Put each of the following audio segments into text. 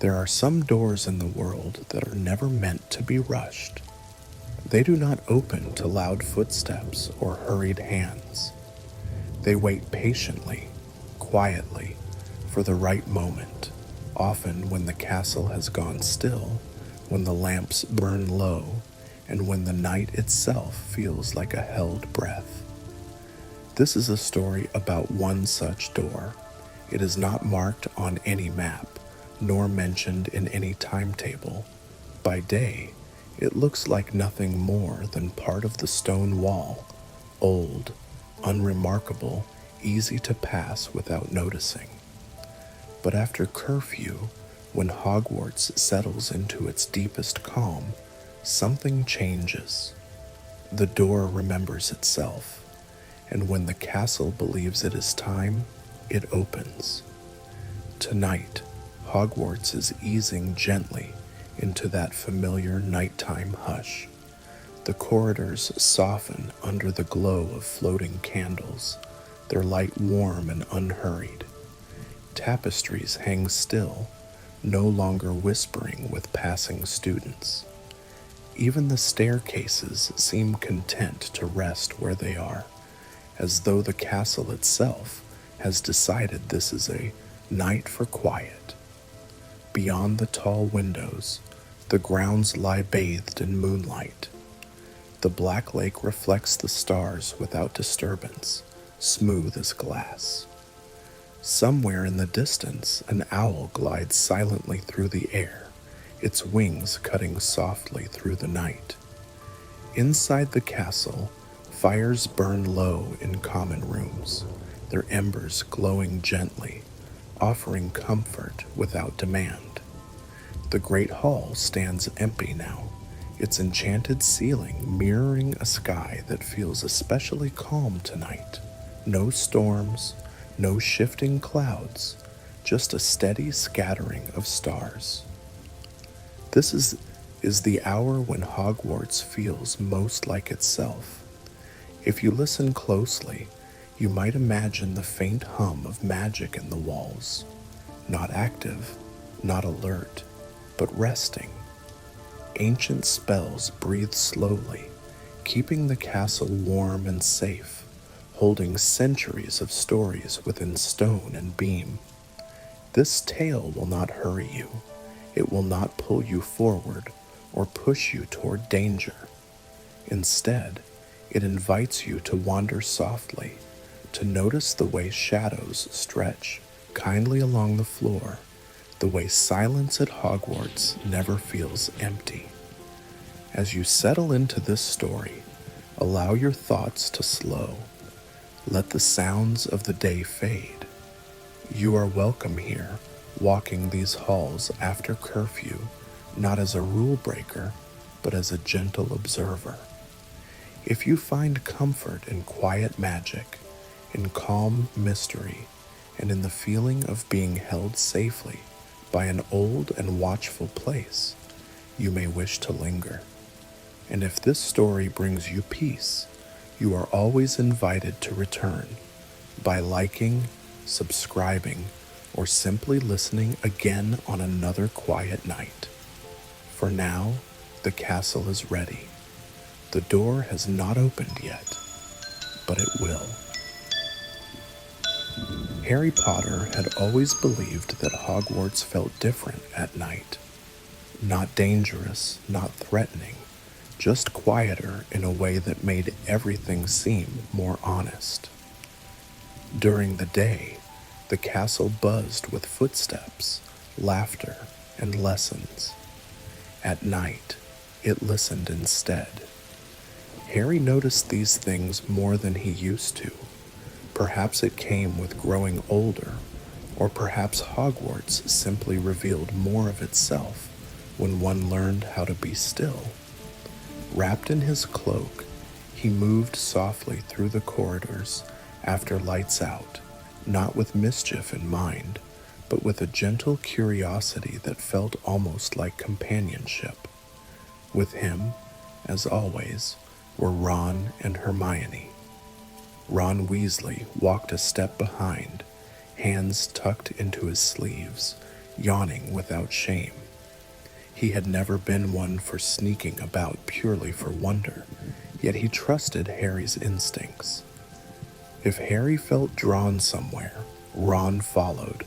There are some doors in the world that are never meant to be rushed. They do not open to loud footsteps or hurried hands. They wait patiently, quietly, for the right moment, often when the castle has gone still, when the lamps burn low, and when the night itself feels like a held breath. This is a story about one such door. It is not marked on any map, nor mentioned in any timetable. By day, it looks like nothing more than part of the stone wall, old, unremarkable, easy to pass without noticing. But after curfew, when Hogwarts settles into its deepest calm, something changes. The door remembers itself, and when the castle believes it is time, it opens. Tonight, Hogwarts is easing gently into that familiar nighttime hush. The corridors soften under the glow of floating candles, their light warm and unhurried. Tapestries hang still, no longer whispering with passing students. Even the staircases seem content to rest where they are, as though the castle itself has decided this is a night for quiet. Beyond the tall windows, the grounds lie bathed in moonlight. The black lake reflects the stars without disturbance, smooth as glass. Somewhere in the distance, an owl glides silently through the air, its wings cutting softly through the night. Inside the castle, fires burn low in common rooms, their embers glowing gently, offering comfort without demand. The great hall stands empty now, its enchanted ceiling mirroring a sky that feels especially calm tonight. No storms, no shifting clouds, just a steady scattering of stars. This is the hour when Hogwarts feels most like itself. If you listen closely, you might imagine the faint hum of magic in the walls, not active, not alert, but resting. Ancient spells breathe slowly, keeping the castle warm and safe, holding centuries of stories within stone and beam. This tale will not hurry you. It will not pull you forward or push you toward danger. Instead, it invites you to wander softly, to notice the way shadows stretch kindly along the floor, the way silence at Hogwarts never feels empty. As you settle into this story, allow your thoughts to slow. Let the sounds of the day fade. You are welcome here, walking these halls after curfew, not as a rule breaker, but as a gentle observer. If you find comfort in quiet magic, in calm mystery, and in the feeling of being held safely by an old and watchful place, you may wish to linger. And if this story brings you peace, you are always invited to return by liking, subscribing, or simply listening again on another quiet night. For now, the castle is ready. The door has not opened yet, but it will. Harry Potter had always believed that Hogwarts felt different at night. Not dangerous, not threatening, just quieter in a way that made everything seem more honest. During the day, the castle buzzed with footsteps, laughter, and lessons. At night, it listened instead. Harry noticed these things more than he used to. Perhaps it came with growing older, or perhaps Hogwarts simply revealed more of itself when one learned how to be still. Wrapped in his cloak, he moved softly through the corridors after lights out, not with mischief in mind, but with a gentle curiosity that felt almost like companionship. With him, as always, were Ron and Hermione. Ron Weasley walked a step behind, hands tucked into his sleeves, yawning without shame. He had never been one for sneaking about purely for wonder, yet he trusted Harry's instincts. If Harry felt drawn somewhere, Ron followed,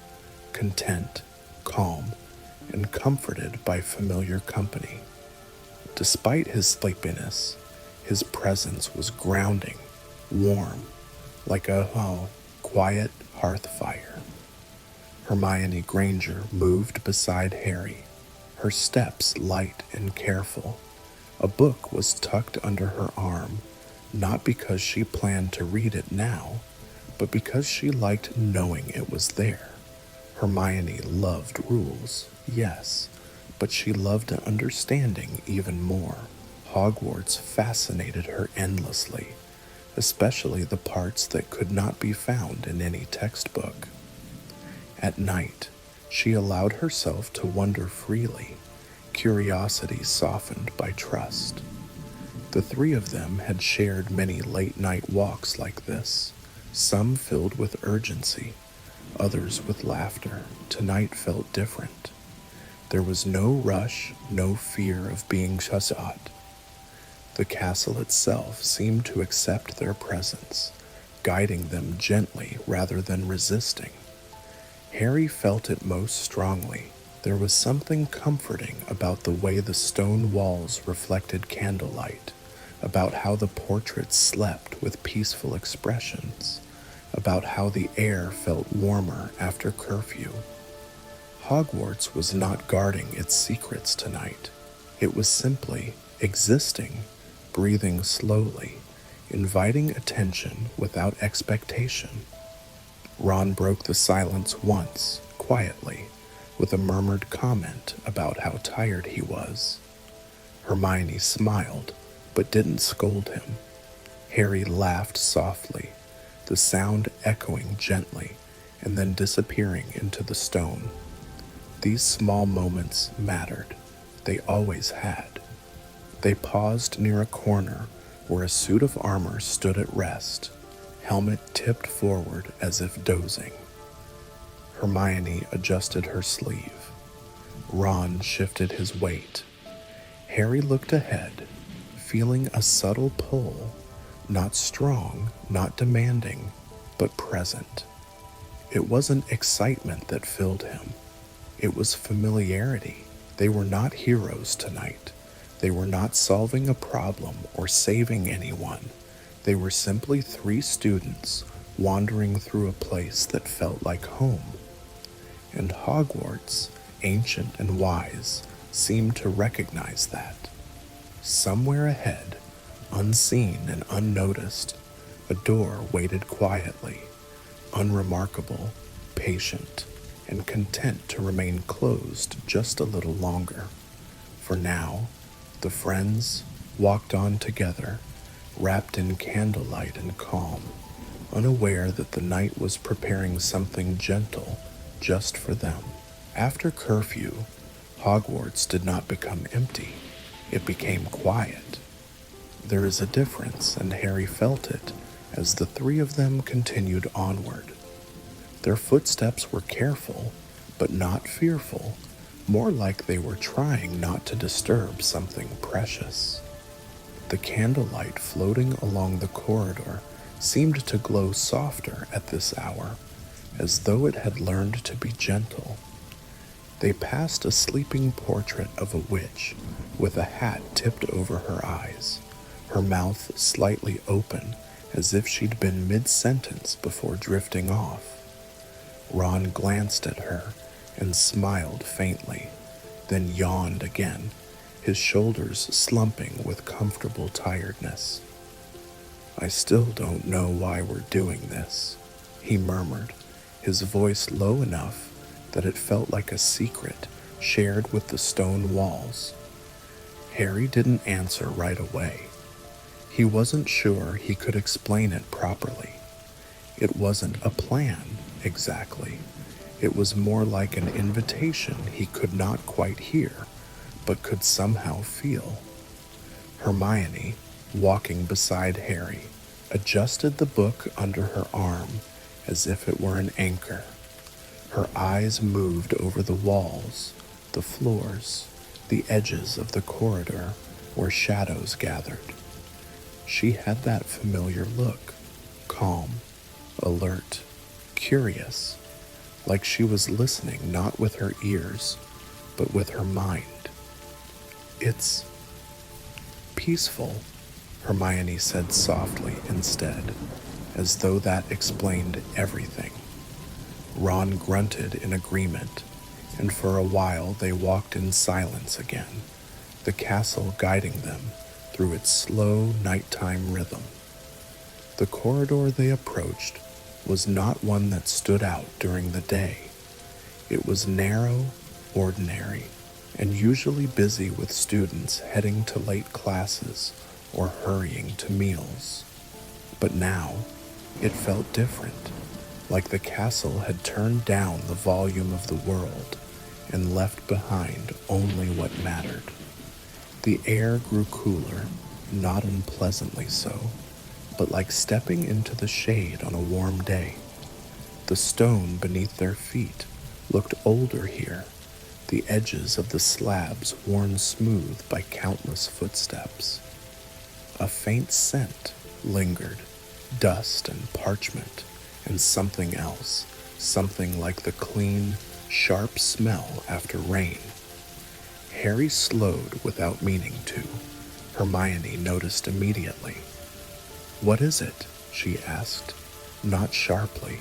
content, calm, and comforted by familiar company. Despite his sleepiness, his presence was grounding, warm, like a quiet hearth fire. Hermione Granger moved beside Harry, her steps light and careful. A book was tucked under her arm, not because she planned to read it now, but because she liked knowing it was there. Hermione loved rules, yes, but she loved understanding even more. Hogwarts fascinated her endlessly, especially the parts that could not be found in any textbook. At night, she allowed herself to wonder freely, curiosity softened by trust. The three of them had shared many late-night walks like this, some filled with urgency, others with laughter. Tonight felt different. There was no rush, no fear of being shut out. The castle itself seemed to accept their presence, guiding them gently rather than resisting. Harry felt it most strongly. There was something comforting about the way the stone walls reflected candlelight, about how the portraits slept with peaceful expressions, about how the air felt warmer after curfew. Hogwarts was not guarding its secrets tonight. It was simply existing, breathing slowly, inviting attention without expectation. Ron broke the silence once, quietly, with a murmured comment about how tired he was. Hermione smiled, but didn't scold him. Harry laughed softly, the sound echoing gently and then disappearing into the stone. These small moments mattered. They always had. They paused near a corner where a suit of armor stood at rest, helmet tipped forward as if dozing. Hermione adjusted her sleeve. Ron shifted his weight. Harry looked ahead, feeling a subtle pull, not strong, not demanding, but present. It wasn't excitement that filled him. It was familiarity. They were not heroes tonight. They were not solving a problem or saving anyone. They were simply three students wandering through a place that felt like home. And Hogwarts, ancient and wise, seemed to recognize that. Somewhere ahead, unseen and unnoticed, a door waited quietly, unremarkable, patient, and content to remain closed just a little longer. For now, the friends walked on together, wrapped in candlelight and calm, unaware that the night was preparing something gentle just for them. After curfew, Hogwarts did not become empty. It became quiet. There is a difference, and Harry felt it as the three of them continued onward. Their footsteps were careful, but not fearful, more like they were trying not to disturb something precious. The candlelight floating along the corridor seemed to glow softer at this hour, as though it had learned to be gentle. They passed a sleeping portrait of a witch with a hat tipped over her eyes, her mouth slightly open as if she'd been mid-sentence before drifting off. Ron glanced at her and smiled faintly, then yawned again, his shoulders slumping with comfortable tiredness. "I still don't know why we're doing this," he murmured, his voice low enough that it felt like a secret shared with the stone walls. Harry didn't answer right away. He wasn't sure he could explain it properly. It wasn't a plan, exactly. It was more like an invitation he could not quite hear, but could somehow feel. Hermione, walking beside Harry, adjusted the book under her arm as if it were an anchor. Her eyes moved over the walls, the floors, the edges of the corridor where shadows gathered. She had that familiar look, calm, alert, curious, like she was listening not with her ears, but with her mind. It's peaceful, Hermione said softly instead, as though that explained everything. Ron grunted in agreement, and for a while they walked in silence again, the castle guiding them through its slow nighttime rhythm. The corridor they approached was not one that stood out during the day. It was narrow, ordinary, and usually busy with students heading to late classes or hurrying to meals. But now, it felt different, like the castle had turned down the volume of the world and left behind only what mattered. The air grew cooler, not unpleasantly so, but like stepping into the shade on a warm day. The stone beneath their feet looked older here, the edges of the slabs worn smooth by countless footsteps. A faint scent lingered, dust and parchment, and something else, something like the clean, sharp smell after rain. Harry slowed without meaning to. Hermione noticed immediately. "What is it?" she asked, not sharply,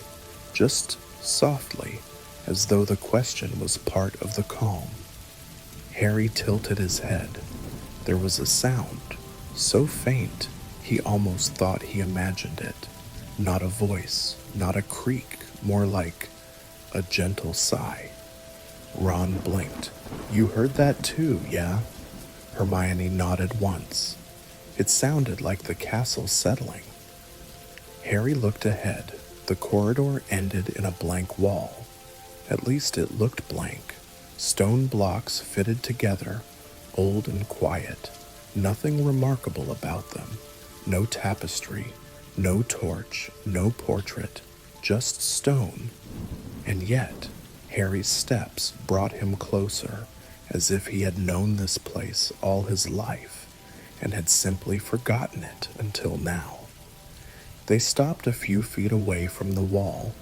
just softly, as though the question was part of the calm. Harry tilted his head. There was a sound, so faint he almost thought he imagined it. Not a voice, not a creak, more like a gentle sigh. Ron blinked. "You heard that too, yeah?" Hermione nodded once. It sounded like the castle settling. Harry looked ahead. The corridor ended in a blank wall. At least it looked blank. Stone blocks fitted together, old and quiet. Nothing remarkable about them. No tapestry, no torch, no portrait, just stone. And yet, Harry's steps brought him closer, as if he had known this place all his life and had simply forgotten it until now. They stopped a few feet away from the wall.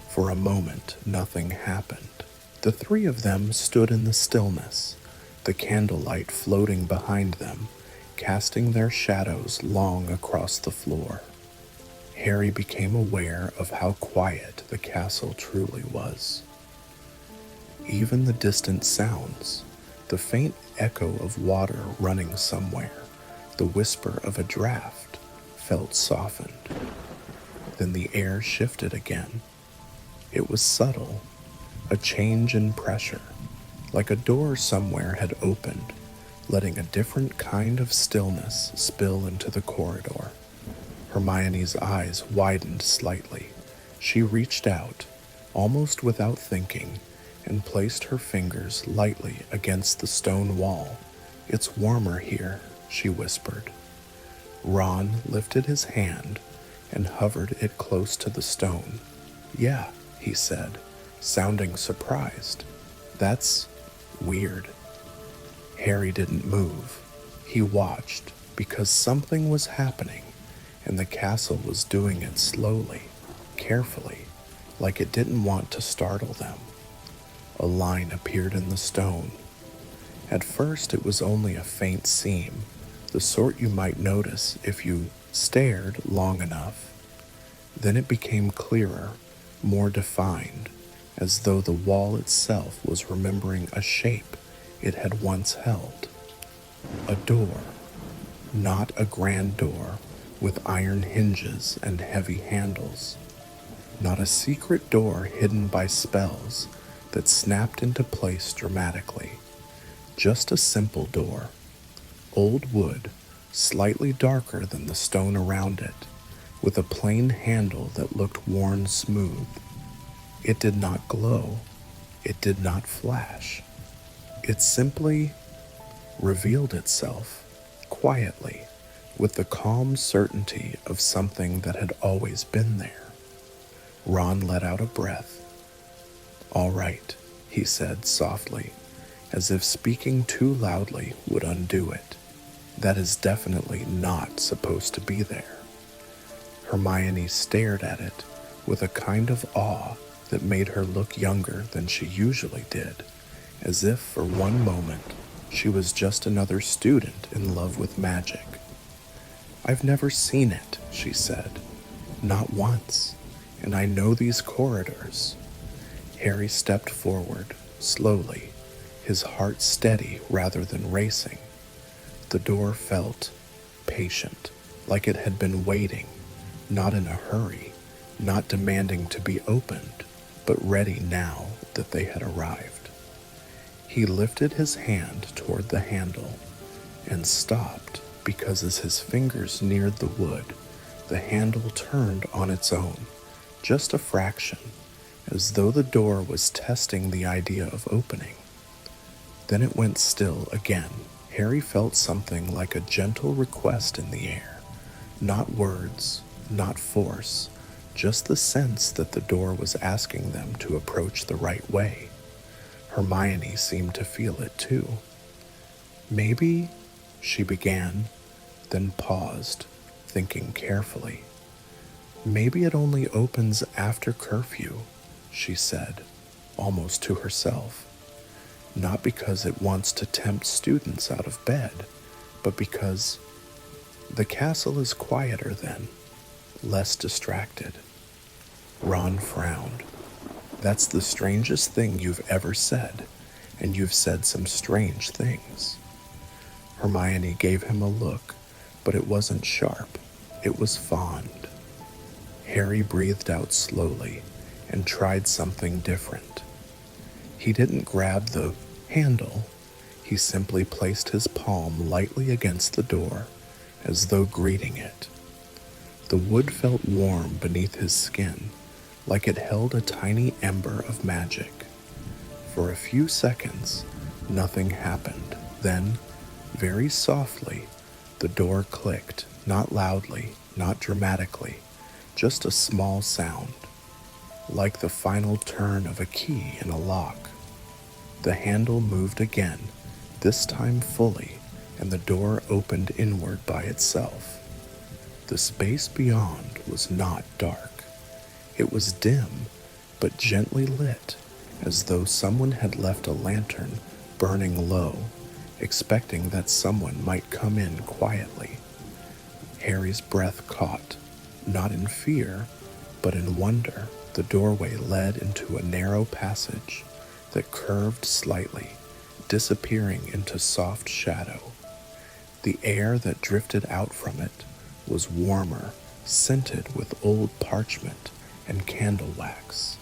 For a moment, nothing happened. The three of them stood in the stillness, the candlelight floating behind them, casting their shadows long across the floor. Harry became aware of how quiet the castle truly was. Even the distant sounds, the faint echo of water running somewhere, the whisper of a draft, felt softened. Then the air shifted again. It was subtle, a change in pressure, like a door somewhere had opened, letting a different kind of stillness spill into the corridor. Hermione's eyes widened slightly. She reached out, almost without thinking, and placed her fingers lightly against the stone wall. "It's warmer here," she whispered. Ron lifted his hand and hovered it close to the stone. "Yeah," he said, sounding surprised. "That's weird." Harry didn't move. He watched, because something was happening, and the castle was doing it slowly, carefully, like it didn't want to startle them. A line appeared in the stone. At first it was only a faint seam, the sort you might notice if you stared long enough. Then it became clearer, more defined, as though the wall itself was remembering a shape it had once held. A door, not a grand door with iron hinges and heavy handles, not a secret door hidden by spells that snapped into place dramatically, just a simple door, old wood, slightly darker than the stone around it, with a plain handle that looked worn smooth. It did not glow. It did not flash. It simply revealed itself, quietly, with the calm certainty of something that had always been there. Ron let out a breath. "All right," he said softly, as if speaking too loudly would undo it. "That is definitely not supposed to be there." Hermione stared at it with a kind of awe that made her look younger than she usually did, as if for one moment she was just another student in love with magic. "I've never seen it," she said. "Not once, and I know these corridors." Harry stepped forward, slowly, his heart steady rather than racing. The door felt patient, like it had been waiting, not in a hurry, not demanding to be opened, but ready now that they had arrived. He lifted his hand toward the handle and stopped because as his fingers neared the wood, the handle turned on its own, just a fraction, as though the door was testing the idea of opening. Then it went still again. Harry felt something like a gentle request in the air. Not words, not force, just the sense that the door was asking them to approach the right way. Hermione seemed to feel it too. "Maybe," she began, then paused, thinking carefully. "Maybe it only opens after curfew," she said, almost to herself. "Not because it wants to tempt students out of bed, but because the castle is quieter then, less distracted." Ron frowned. "That's the strangest thing you've ever said, and you've said some strange things." Hermione gave him a look, but it wasn't sharp. It was fond. Harry breathed out slowly and tried something different. He didn't grab the handle. He simply placed his palm lightly against the door, as though greeting it. The wood felt warm beneath his skin, like it held a tiny ember of magic. For a few seconds, nothing happened. Then, very softly, the door clicked, not loudly, not dramatically, just a small sound, like the final turn of a key in a lock. The handle moved again, this time fully, and the door opened inward by itself. The space beyond was not dark. It was dim, but gently lit, as though someone had left a lantern burning low, expecting that someone might come in quietly. Harry's breath caught, not in fear, but in wonder. The doorway led into a narrow passage that curved slightly, disappearing into soft shadow. The air that drifted out from it was warmer, scented with old parchment and candle wax.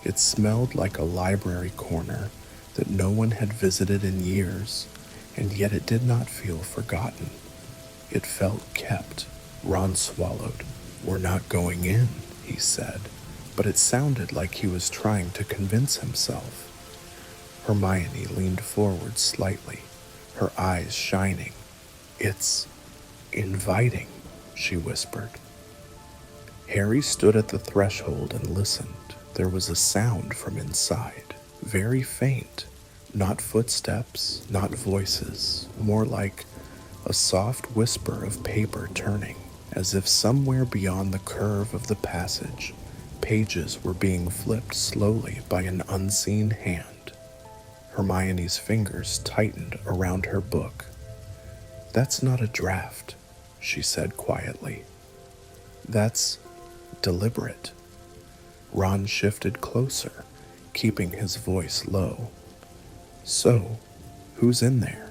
It smelled like a library corner that no one had visited in years, and yet it did not feel forgotten. It felt kept. Ron swallowed. "We're not going in," he said, but it sounded like he was trying to convince himself. Hermione leaned forward slightly, her eyes shining. "It's inviting," she whispered. Harry stood at the threshold and listened. There was a sound from inside, very faint, not footsteps, not voices, more like a soft whisper of paper turning, as if somewhere beyond the curve of the passage, pages were being flipped slowly by an unseen hand. Hermione's fingers tightened around her book. "That's not a draft," she said quietly. "That's deliberate." Ron shifted closer, keeping his voice low. "So, who's in there?"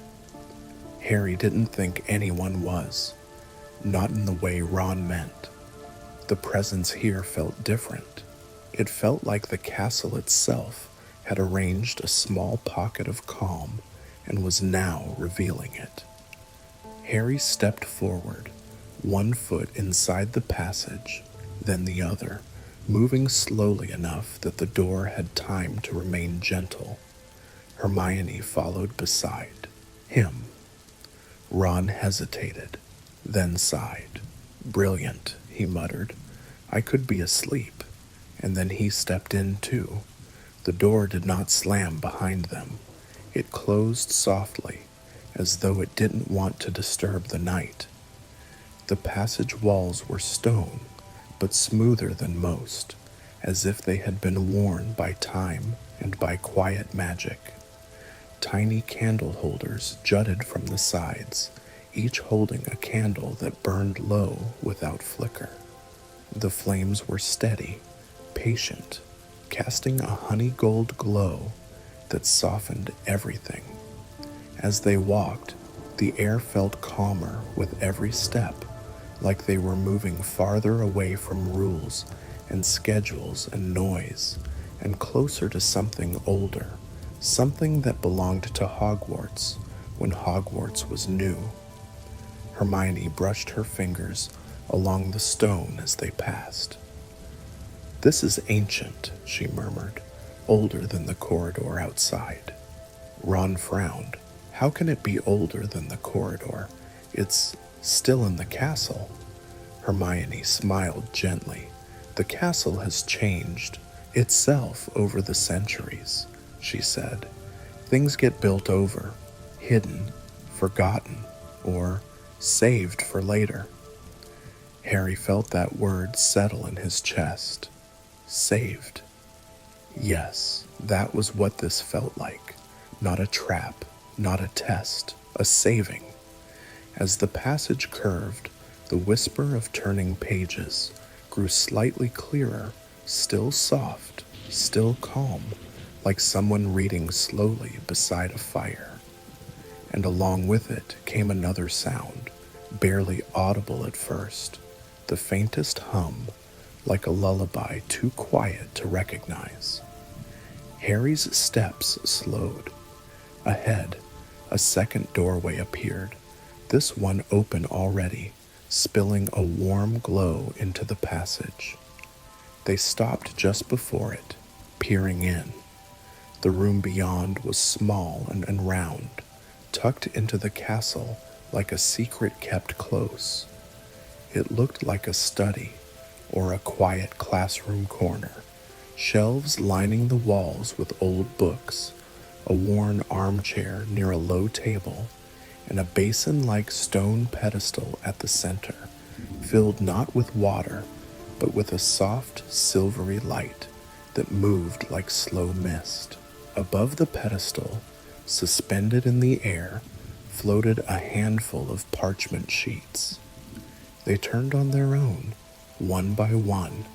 Harry didn't think anyone was, not in the way Ron meant. The presence here felt different. It felt like the castle itself had arranged a small pocket of calm and was now revealing it. Harry stepped forward, one foot inside the passage, then the other, moving slowly enough that the door had time to remain gentle. Hermione followed beside him. Ron hesitated, then sighed. "Brilliant," he muttered. "I could be asleep." And then he stepped in too. The door did not slam behind them. It closed softly, as though it didn't want to disturb the night. The passage walls were stone, but smoother than most, as if they had been worn by time and by quiet magic. Tiny candle holders jutted from the sides, each holding a candle that burned low without flicker. The flames were steady, patient, casting a honey gold glow that softened everything. As they walked, the air felt calmer with every step, like they were moving farther away from rules and schedules and noise, and closer to something older, something that belonged to Hogwarts when Hogwarts was new. Hermione brushed her fingers along the stone as they passed. "This is ancient," she murmured, "older than the corridor outside." Ron frowned. "How can it be older than the corridor? It's still in the castle." Hermione smiled gently. "The castle has changed itself over the centuries," she said. "Things get built over, hidden, forgotten, or saved for later." Harry felt that word settle in his chest. Saved. Yes, that was what this felt like. Not a trap, not a test, a saving. As the passage curved, the whisper of turning pages grew slightly clearer, still soft, still calm, like someone reading slowly beside a fire. And along with it came another sound, barely audible at first, the faintest hum, like a lullaby too quiet to recognize. Harry's steps slowed. Ahead, a second doorway appeared, this one open already, spilling a warm glow into the passage. They stopped just before it, peering in. The room beyond was small and round, tucked into the castle like a secret kept close. It looked like a study or a quiet classroom corner, shelves lining the walls with old books, a worn armchair near a low table, and a basin-like stone pedestal at the center, filled not with water, but with a soft, silvery light that moved like slow mist. Above the pedestal, suspended in the air, floated a handful of parchment sheets. They turned on their own, one by one,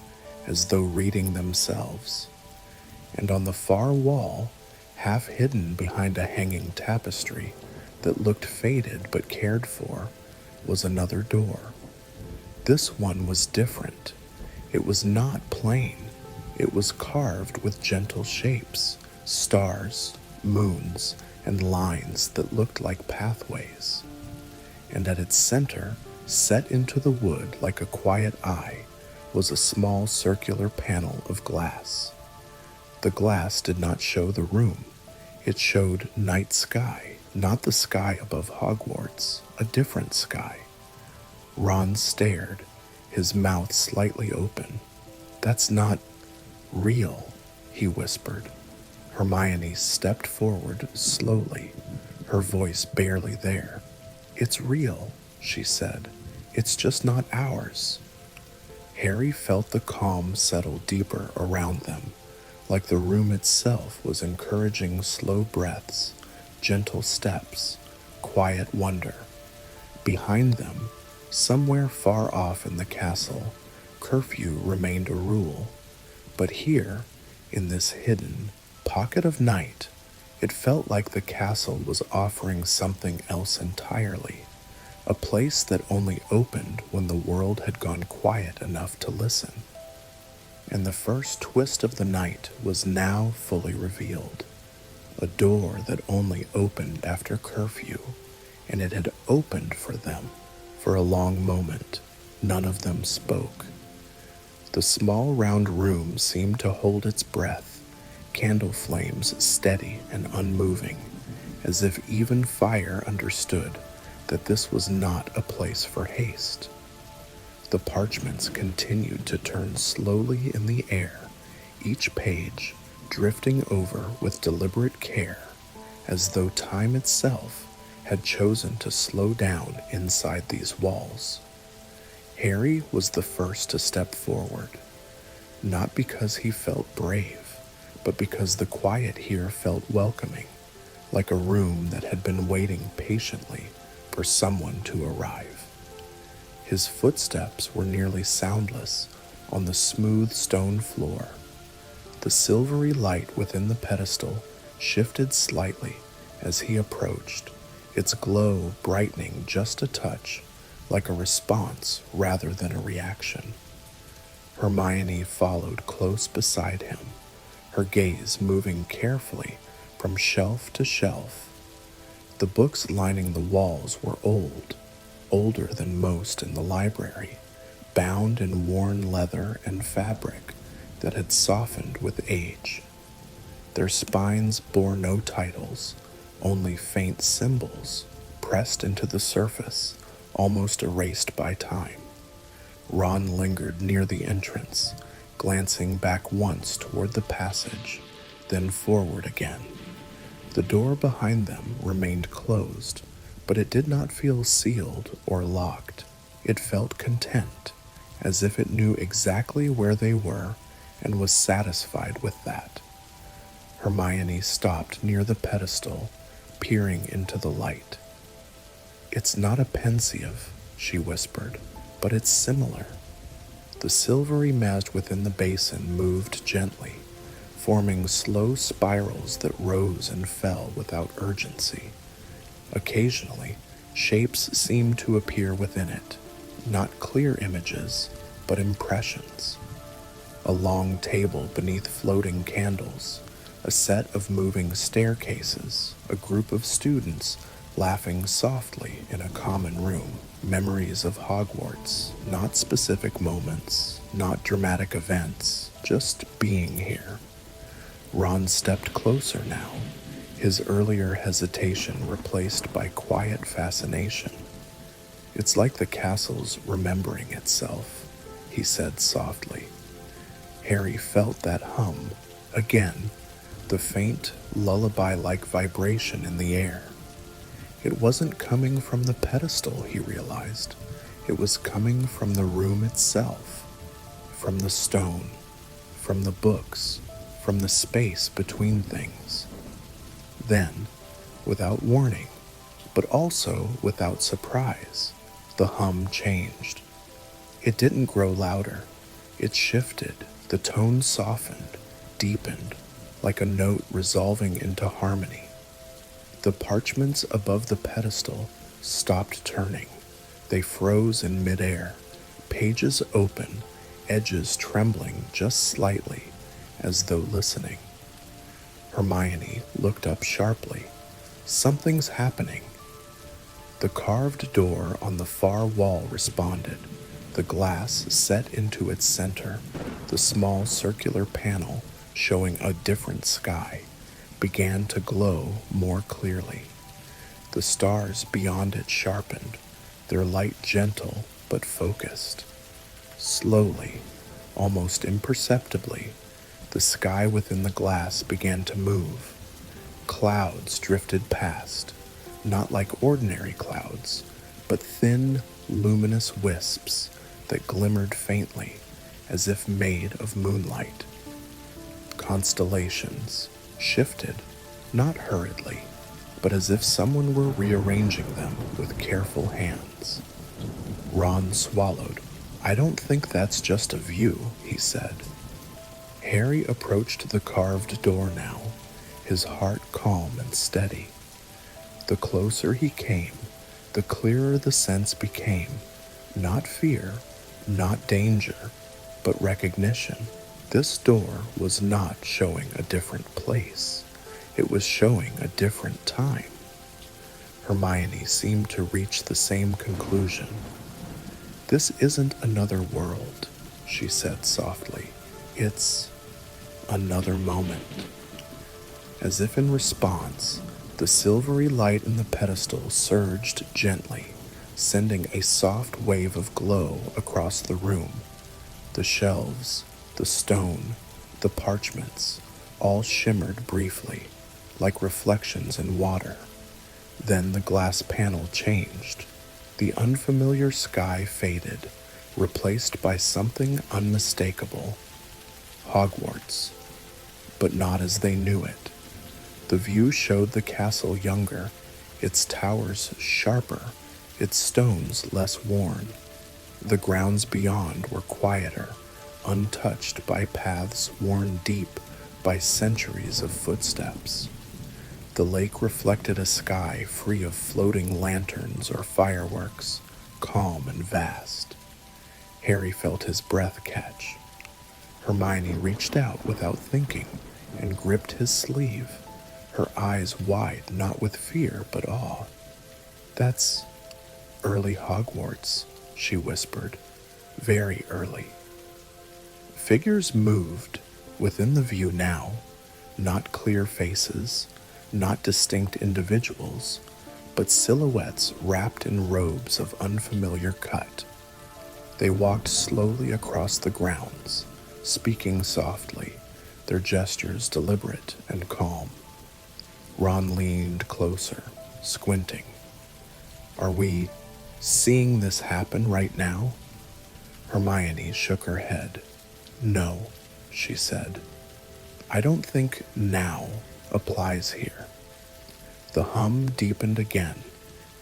as though reading themselves. And on the far wall, half hidden behind a hanging tapestry that looked faded but cared for, was another door. This one was different. It was not plain. It was carved with gentle shapes, stars, moons, and lines that looked like pathways. And at its center, set into the wood like a quiet eye, was a small circular panel of glass. The glass did not show the room. It showed night sky, not the sky above Hogwarts, a different sky. Ron stared, his mouth slightly open. "That's not real," he whispered. Hermione stepped forward slowly, her voice barely there. "It's real," she said. "It's just not ours." Harry felt the calm settle deeper around them, like the room itself was encouraging slow breaths, gentle steps, quiet wonder. Behind them, somewhere far off in the castle, curfew remained a rule. But here, in this hidden pocket of night, it felt like the castle was offering something else entirely, a place that only opened when the world had gone quiet enough to listen. And the first twist of the night was now fully revealed. A door that only opened after curfew, and it had opened for them. For a long moment, none of them spoke. The small round room seemed to hold its breath, candle flames steady and unmoving, as if even fire understood that this was not a place for haste. The parchments continued to turn slowly in the air, each page drifting over with deliberate care, as though time itself had chosen to slow down inside these walls. Harry was the first to step forward, not because he felt brave, but because the quiet here felt welcoming, like a room that had been waiting patiently for someone to arrive. His footsteps were nearly soundless on the smooth stone floor. The silvery light within the pedestal shifted slightly as he approached, its glow brightening just a touch, like a response rather than a reaction. Hermione followed close beside him, her gaze moving carefully from shelf to shelf. The books lining the walls were old, older than most in the library, bound in worn leather and fabric that had softened with age. Their spines bore no titles, only faint symbols pressed into the surface, almost erased by time. Ron lingered near the entrance, glancing back once toward the passage, then forward again. The door behind them remained closed, but it did not feel sealed or locked. It felt content, as if it knew exactly where they were and was satisfied with that. Hermione stopped near the pedestal, peering into the light. "It's not a pensieve," she whispered, "but it's similar." The silvery mist within the basin moved gently, forming slow spirals that rose and fell without urgency. Occasionally, shapes seemed to appear within it, not clear images, but impressions. A long table beneath floating candles, a set of moving staircases, a group of students laughing softly in a common room. Memories of Hogwarts, not specific moments, not dramatic events, just being here. Ron stepped closer now, his earlier hesitation replaced by quiet fascination. "It's like the castle's remembering itself," he said softly. Harry felt that hum again, the faint, lullaby-like vibration in the air. It wasn't coming from the pedestal, he realized. It was coming from the room itself, from the stone, from the books, from the space between things. Then, without warning, but also without surprise, the hum changed. It didn't grow louder. It shifted, the tone softened, deepened, like a note resolving into harmony. The parchments above the pedestal stopped turning. They froze in midair, pages open, edges trembling just slightly, as though listening. Hermione looked up sharply. "Something's happening." The carved door on the far wall responded, the glass set into its center, the small circular panel showing a different sky, began to glow more clearly. The stars beyond it sharpened, their light gentle but focused. Slowly, almost imperceptibly, the sky within the glass began to move. Clouds drifted past, not like ordinary clouds, but thin, luminous wisps that glimmered faintly, as if made of moonlight. Constellations shifted, not hurriedly, but as if someone were rearranging them with careful hands. Ron swallowed. "I don't think that's just a view," he said. Harry approached the carved door now, his heart calm and steady. The closer he came, the clearer the sense became, not fear, not danger, but recognition. This door was not showing a different place. It was showing a different time. Hermione seemed to reach the same conclusion. "This isn't another world," she said softly. "It's another moment." As if in response, the silvery light in the pedestal surged gently, sending a soft wave of glow across the room. The shelves, the stone, the parchments, All shimmered briefly, like reflections in water. Then the glass panel changed. The unfamiliar sky faded, replaced by something unmistakable. Hogwarts, but not as they knew it. The view showed the castle younger, its towers sharper, its stones less worn. The grounds beyond were quieter, untouched by paths worn deep by centuries of footsteps. The lake reflected a sky free of floating lanterns or fireworks, calm and vast. Harry felt his breath catch. Hermione reached out without thinking and gripped his sleeve, her eyes wide not with fear but awe. "That's early Hogwarts," she whispered. "Very early." Figures moved within the view now, not clear faces, not distinct individuals, but silhouettes wrapped in robes of unfamiliar cut. They walked slowly across the grounds, speaking softly, their gestures deliberate and calm. Ron leaned closer, squinting. "Are we seeing this happen right now?" Hermione shook her head. "No," she said. "I don't think now applies here." The hum deepened again,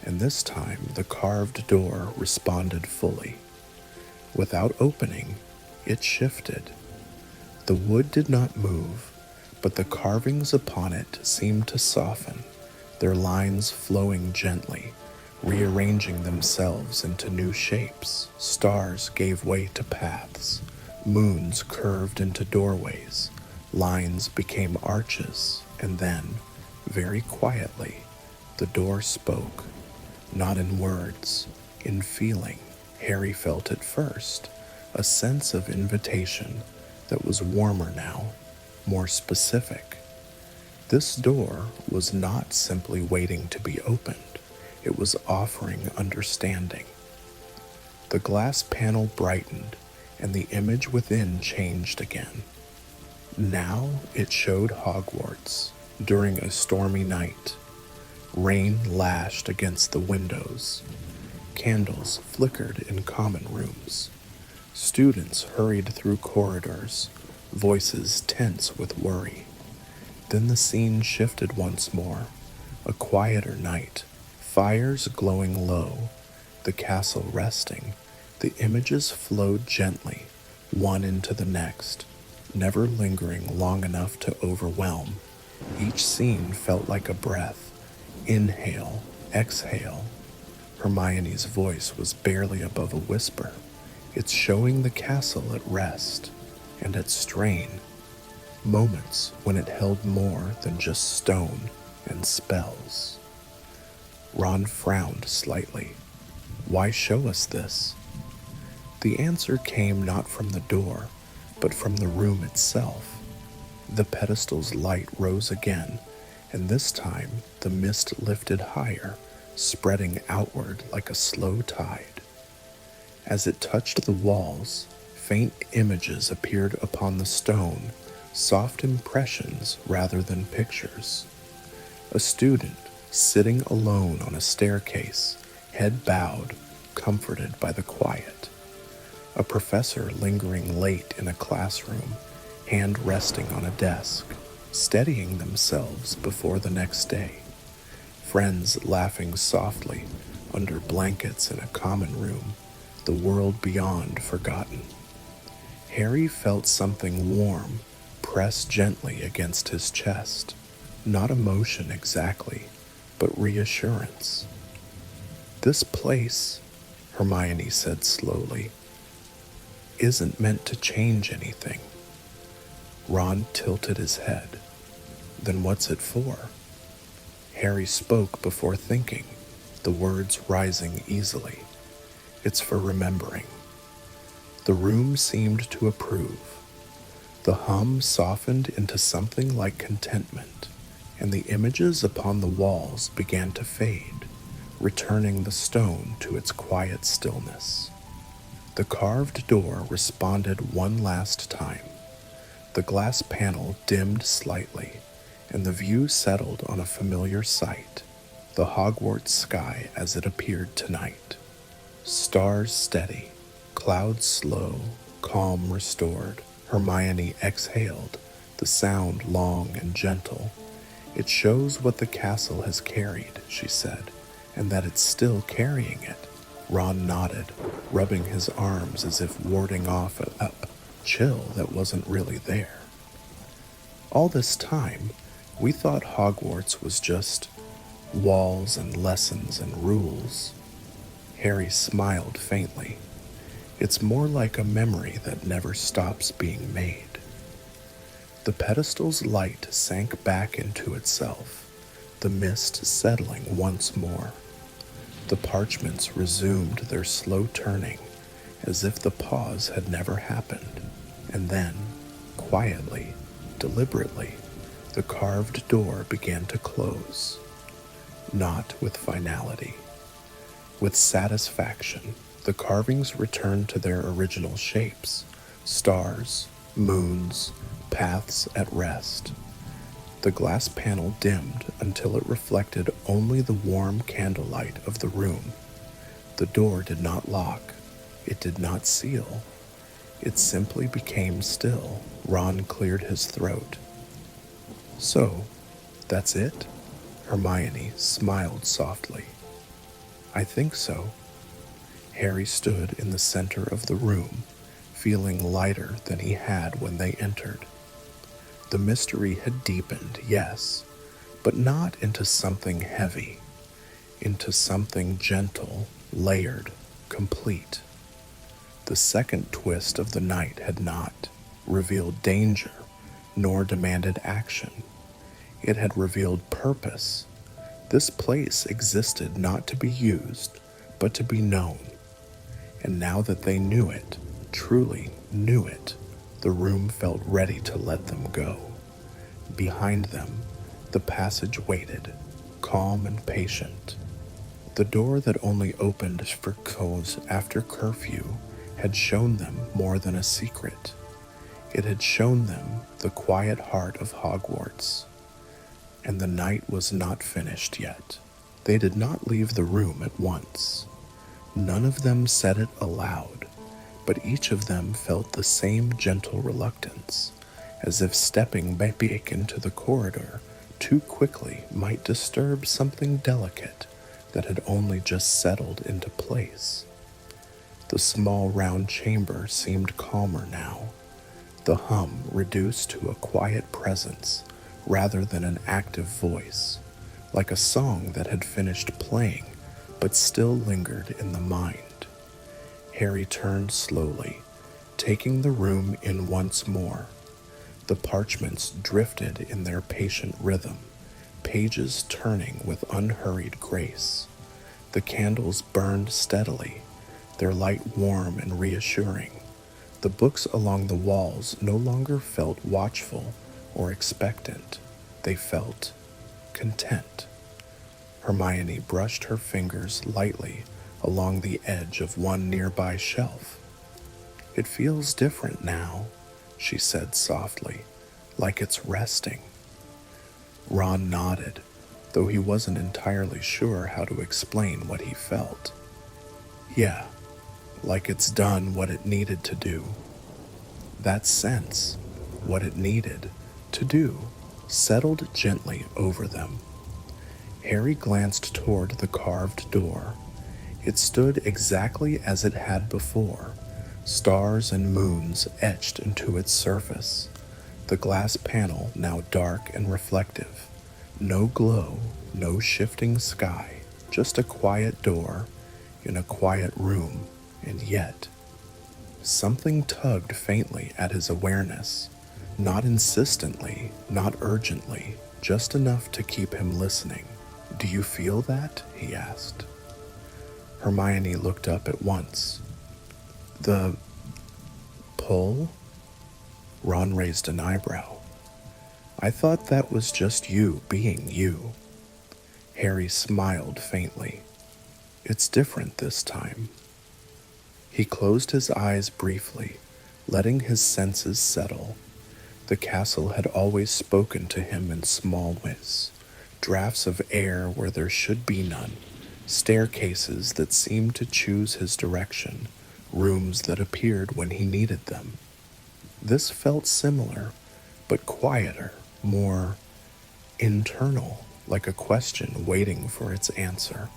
and this time the carved door responded fully. Without opening, it shifted. The wood did not move, but the carvings upon it seemed to soften, their lines flowing gently, rearranging themselves into new shapes. Stars gave way to paths, moons curved into doorways, lines became arches, and then, very quietly, the door spoke, not in words, in feeling. Harry felt at first a sense of invitation that was warmer now, more specific. This door was not simply waiting to be opened, it was offering understanding. The glass panel brightened, and the image within changed again. Now it showed Hogwarts during a stormy night. Rain lashed against the windows. Candles flickered in common rooms. Students hurried through corridors, voices tense with worry. Then the scene shifted once more. A quieter night, fires glowing low, the castle resting. The images flowed gently, one into the next, never lingering long enough to overwhelm. Each scene felt like a breath. Inhale, exhale. Hermione's voice was barely above a whisper. "It's showing the castle at rest and at strain, moments when it held more than just stone and spells." Ron frowned slightly. "Why show us this?" The answer came not from the door, but from the room itself. The pedestal's light rose again, and this time the mist lifted higher, spreading outward like a slow tide. As it touched the walls, faint images appeared upon the stone, soft impressions rather than pictures. A student sitting alone on a staircase, head bowed, comforted by the quiet. A professor lingering late in a classroom, hand resting on a desk, steadying themselves before the next day. Friends laughing softly under blankets in a common room, the world beyond forgotten. Harry felt something warm press gently against his chest. Not emotion exactly, but reassurance. "This place," Hermione said slowly, "isn't meant to change anything." Ron tilted his head. "Then what's it for?" Harry spoke before thinking, the words rising easily. "It's for remembering." The room seemed to approve. The hum softened into something like contentment, and the images upon the walls began to fade, returning the stone to its quiet stillness. The carved door responded one last time. The glass panel dimmed slightly, and the view settled on a familiar sight, the Hogwarts sky as it appeared tonight. Stars steady, clouds slow, calm restored. Hermione exhaled, the sound long and gentle. It shows what the castle has carried, she said, and that it's still carrying it. Ron nodded, rubbing his arms as if warding off a chill that wasn't really there. All this time, we thought Hogwarts was just walls and lessons and rules. Harry smiled faintly. It's more like a memory that never stops being made. The pedestal's light sank back into itself, the mist settling once more. The parchments resumed their slow turning, as if the pause had never happened, and then, quietly, deliberately, the carved door began to close. Not with finality. With satisfaction, the carvings returned to their original shapes: stars, moons, paths at rest. The glass panel dimmed until it reflected only the warm candlelight of the room. The door did not lock. It did not seal. It simply became still. Ron cleared his throat. So, that's it? Hermione smiled softly. I think so. Harry stood in the center of the room, feeling lighter than he had when they entered. The mystery had deepened, yes, but not into something heavy, into something gentle, layered, complete. The second twist of the night had not revealed danger, nor demanded action. It had revealed purpose. This place existed not to be used, but to be known. And now that they knew it, truly knew it, the room felt ready to let them go. Behind them, the passage waited, calm and patient. The door that only opened for close after curfew had shown them more than a secret. It had shown them the quiet heart of Hogwarts. And the night was not finished yet. They did not leave the room at once. None of them said it aloud, but each of them felt the same gentle reluctance, as if stepping back into the corridor too quickly might disturb something delicate that had only just settled into place. The small round chamber seemed calmer now, the hum reduced to a quiet presence rather than an active voice, like a song that had finished playing but still lingered in the mind. Harry turned slowly, taking the room in once more. The parchments drifted in their patient rhythm, pages turning with unhurried grace. The candles burned steadily, their light warm and reassuring. The books along the walls no longer felt watchful or expectant. They felt content. Hermione brushed her fingers lightly along the edge of one nearby shelf. It feels different now, she said softly, like it's resting. Ron nodded, though he wasn't entirely sure how to explain what he felt. Yeah, like it's done what it needed to do. That sense, what it needed to do, settled gently over them. Harry glanced toward the carved door. It stood exactly as it had before, stars and moons etched into its surface. The glass panel now dark and reflective. No glow, no shifting sky, just a quiet door in a quiet room, and yet something tugged faintly at his awareness, not insistently, not urgently, just enough to keep him listening. Do you feel that? He asked. Hermione looked up at once. The pull? Ron raised an eyebrow. I thought that was just you being you. Harry smiled faintly. It's different this time. He closed his eyes briefly, letting his senses settle. The castle had always spoken to him in small ways, drafts of air where there should be none, staircases that seemed to choose his direction, rooms that appeared when he needed them. This felt similar, but quieter, more internal, like a question waiting for its answer.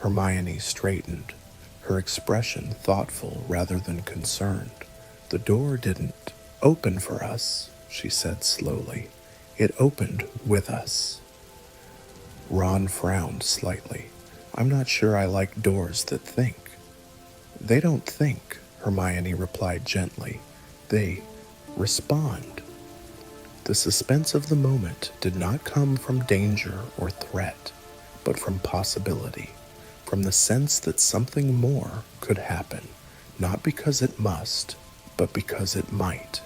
Hermione straightened, her expression thoughtful rather than concerned. The door didn't open for us, she said slowly. It opened with us. Ron frowned slightly. I'm not sure I like doors that think. They don't think, Hermione replied gently. They respond. The suspense of the moment did not come from danger or threat, but from possibility, from the sense that something more could happen, not because it must, but because it might.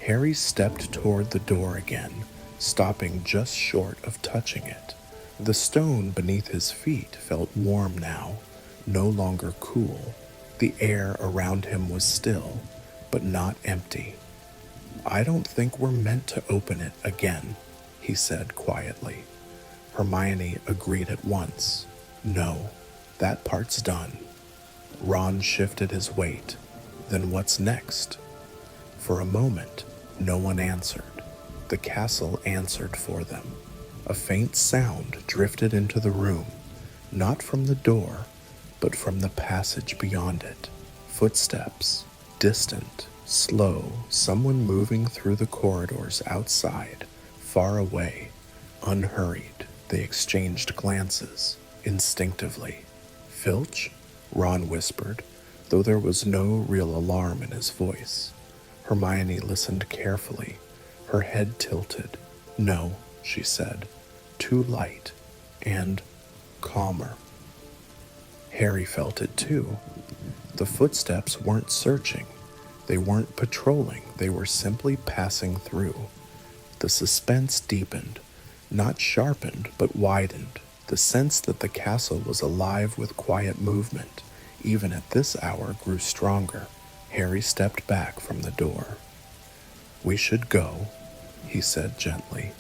Harry stepped toward the door again, stopping just short of touching it. The stone beneath his feet felt warm now, no longer cool. The air around him was still, but not empty. I don't think we're meant to open it again, he said quietly. Hermione agreed at once. No, that part's done. Ron shifted his weight. Then what's next? For a moment, no one answered. The castle answered for them. A faint sound drifted into the room, not from the door, but from the passage beyond it. Footsteps, distant, slow, someone moving through the corridors outside, far away, unhurried. They exchanged glances, instinctively. Filch? Ron whispered, though there was no real alarm in his voice. Hermione listened carefully, her head tilted. No, she said, too light and calmer. Harry felt it too. The footsteps weren't searching. They weren't patrolling. They were simply passing through. The suspense deepened, not sharpened, but widened. The sense that the castle was alive with quiet movement, even at this hour, grew stronger. Harry stepped back from the door. We should go, he said gently.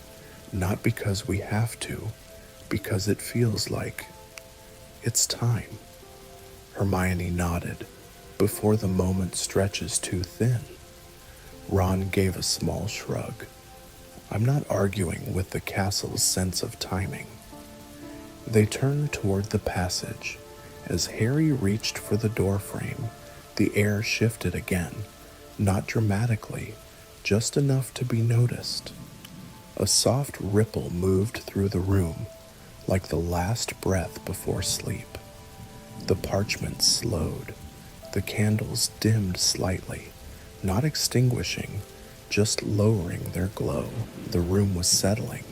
Not because we have to, because it feels like it's time. Hermione nodded, before the moment stretches too thin. Ron gave a small shrug. I'm not arguing with the castle's sense of timing. They turned toward the passage. As Harry reached for the doorframe, the air shifted again, not dramatically, just enough to be noticed. A soft ripple moved through the room, like the last breath before sleep. The parchment slowed. The candles dimmed slightly, not extinguishing, just lowering their glow. The room was settling.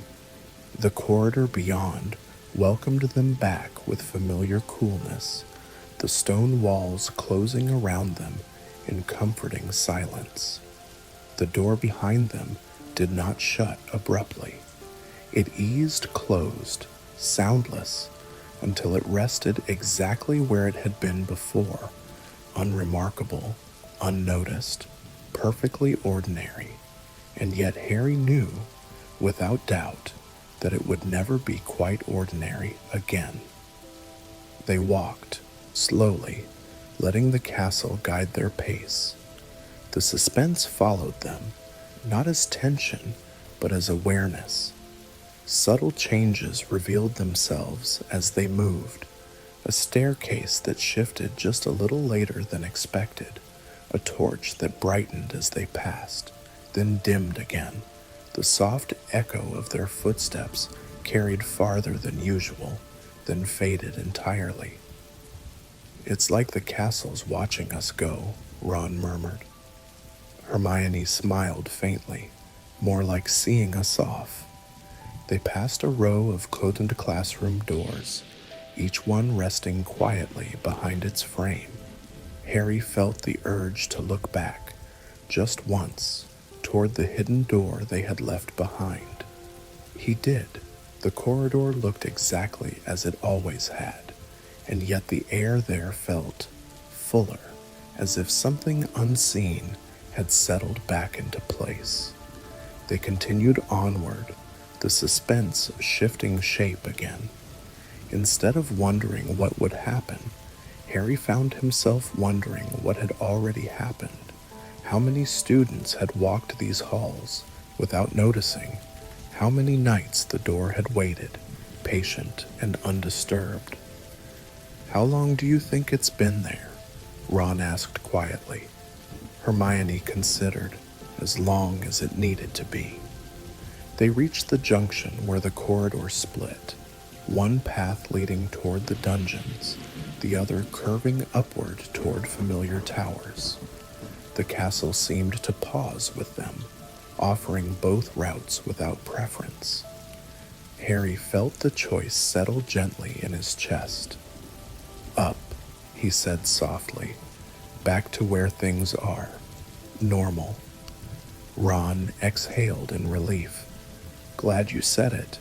The corridor beyond welcomed them back with familiar coolness, the stone walls closing around them in comforting silence. The door behind them did not shut abruptly. It eased closed, soundless, until it rested exactly where it had been before, unremarkable, unnoticed, perfectly ordinary. And yet Harry knew, without doubt, that it would never be quite ordinary again. They walked, slowly, letting the castle guide their pace. The suspense followed them, not as tension, but as awareness. Subtle changes revealed themselves as they moved. A staircase that shifted just a little later than expected, a torch that brightened as they passed, then dimmed again. The soft echo of their footsteps carried farther than usual, then faded entirely. It's like the castle's watching us go, Ron murmured. Hermione smiled faintly, more like seeing us off. They passed a row of closed classroom doors, each one resting quietly behind its frame. Harry felt the urge to look back, just once, toward the hidden door they had left behind. He did. The corridor looked exactly as it always had, and yet the air there felt fuller, as if something unseen had settled back into place. They continued onward, the suspense shifting shape again. Instead of wondering what would happen, Harry found himself wondering what had already happened. How many students had walked these halls without noticing? How many nights the door had waited, patient and undisturbed? "How long do you think it's been there?" Ron asked quietly. Hermione considered, as long as it needed to be. They reached the junction where the corridor split, one path leading toward the dungeons, the other curving upward toward familiar towers. The castle seemed to pause with them, offering both routes without preference. Harry felt the choice settle gently in his chest. "Up," he said softly, "back to where things are. Normal." Ron exhaled in relief. "Glad you said it."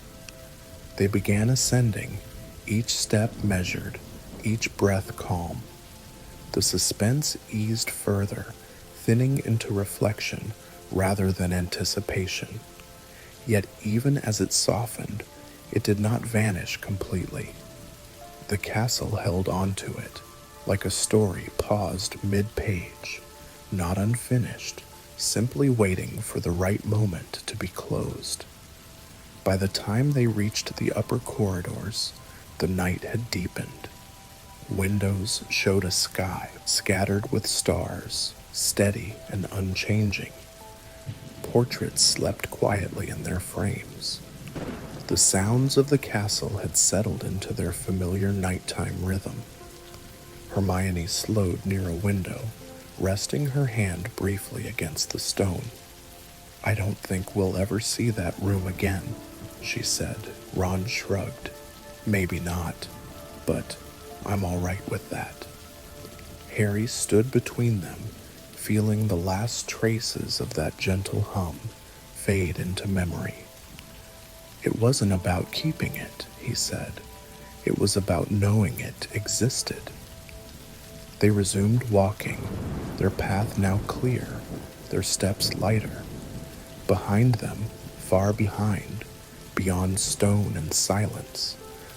They began ascending, each step measured, each breath calm. The suspense eased further, thinning into reflection rather than anticipation. Yet even as it softened, it did not vanish completely. The castle held on to it, like a story paused mid-page, not unfinished, simply waiting for the right moment to be closed. By the time they reached the upper corridors, the night had deepened. Windows showed a sky scattered with stars, steady and unchanging. Portraits slept quietly in their frames. The sounds of the castle had settled into their familiar nighttime rhythm. Hermione slowed near a window, resting her hand briefly against the stone. "I don't think we'll ever see that room again," she said. Ron shrugged. "Maybe not, but I'm all right with that." Harry stood between them, feeling the last traces of that gentle hum fade into memory. "It wasn't about keeping it," he said. "It was about knowing it existed." They resumed walking, their path now clear, their steps lighter. Behind them, far behind, beyond stone and silence,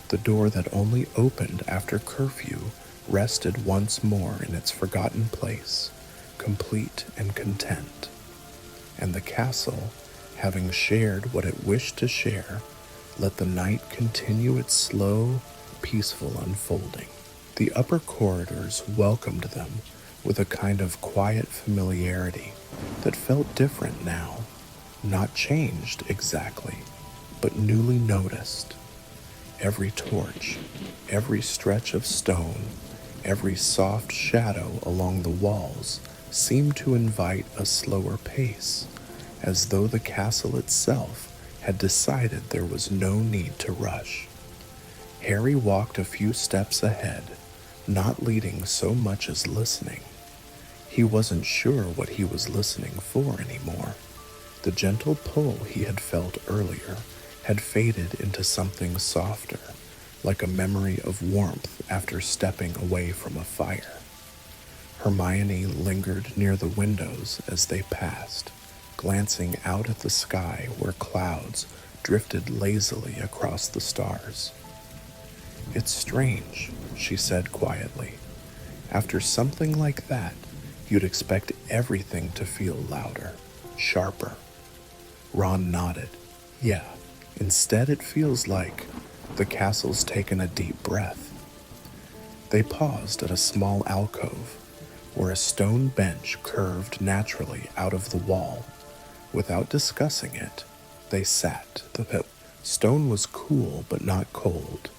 the door that only opened after curfew rested once more in its forgotten place, complete and content. And the castle, having shared what it wished to share, let the night continue its slow, peaceful unfolding. The upper corridors welcomed them with a kind of quiet familiarity that felt different now, not changed exactly, but newly noticed. Every torch, every stretch of stone, every soft shadow along the walls seemed to invite a slower pace, as though the castle itself had decided there was no need to rush. Harry walked a few steps ahead, not leading so much as listening. He wasn't sure what he was listening for anymore. The gentle pull he had felt earlier had faded into something softer, like a memory of warmth after stepping away from a fire. Hermione lingered near the windows as they passed, glancing out at the sky where clouds drifted lazily across the stars. "It's strange," she said quietly. "After something like that, you'd expect everything to feel louder, sharper." Ron nodded. "Yeah, instead it feels like the castle's taken a deep breath." They paused at a small alcove, where a stone bench curved naturally out of the wall. Without discussing it, they sat. The stone was cool but not cold,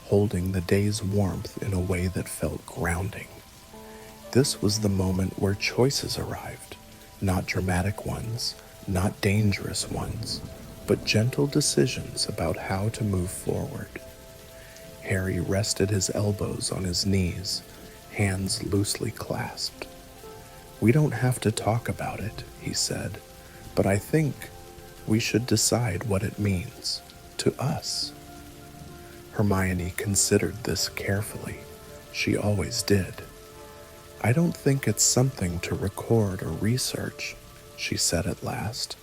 holding the day's warmth in a way that felt grounding. This was the moment where choices arrived, not dramatic ones, not dangerous ones, but gentle decisions about how to move forward. Harry rested his elbows on his knees, hands loosely clasped. "We don't have to talk about it," he said, "but I think we should decide what it means to us." Hermione considered this carefully. She always did. I don't think it's something to record or research, she said at last.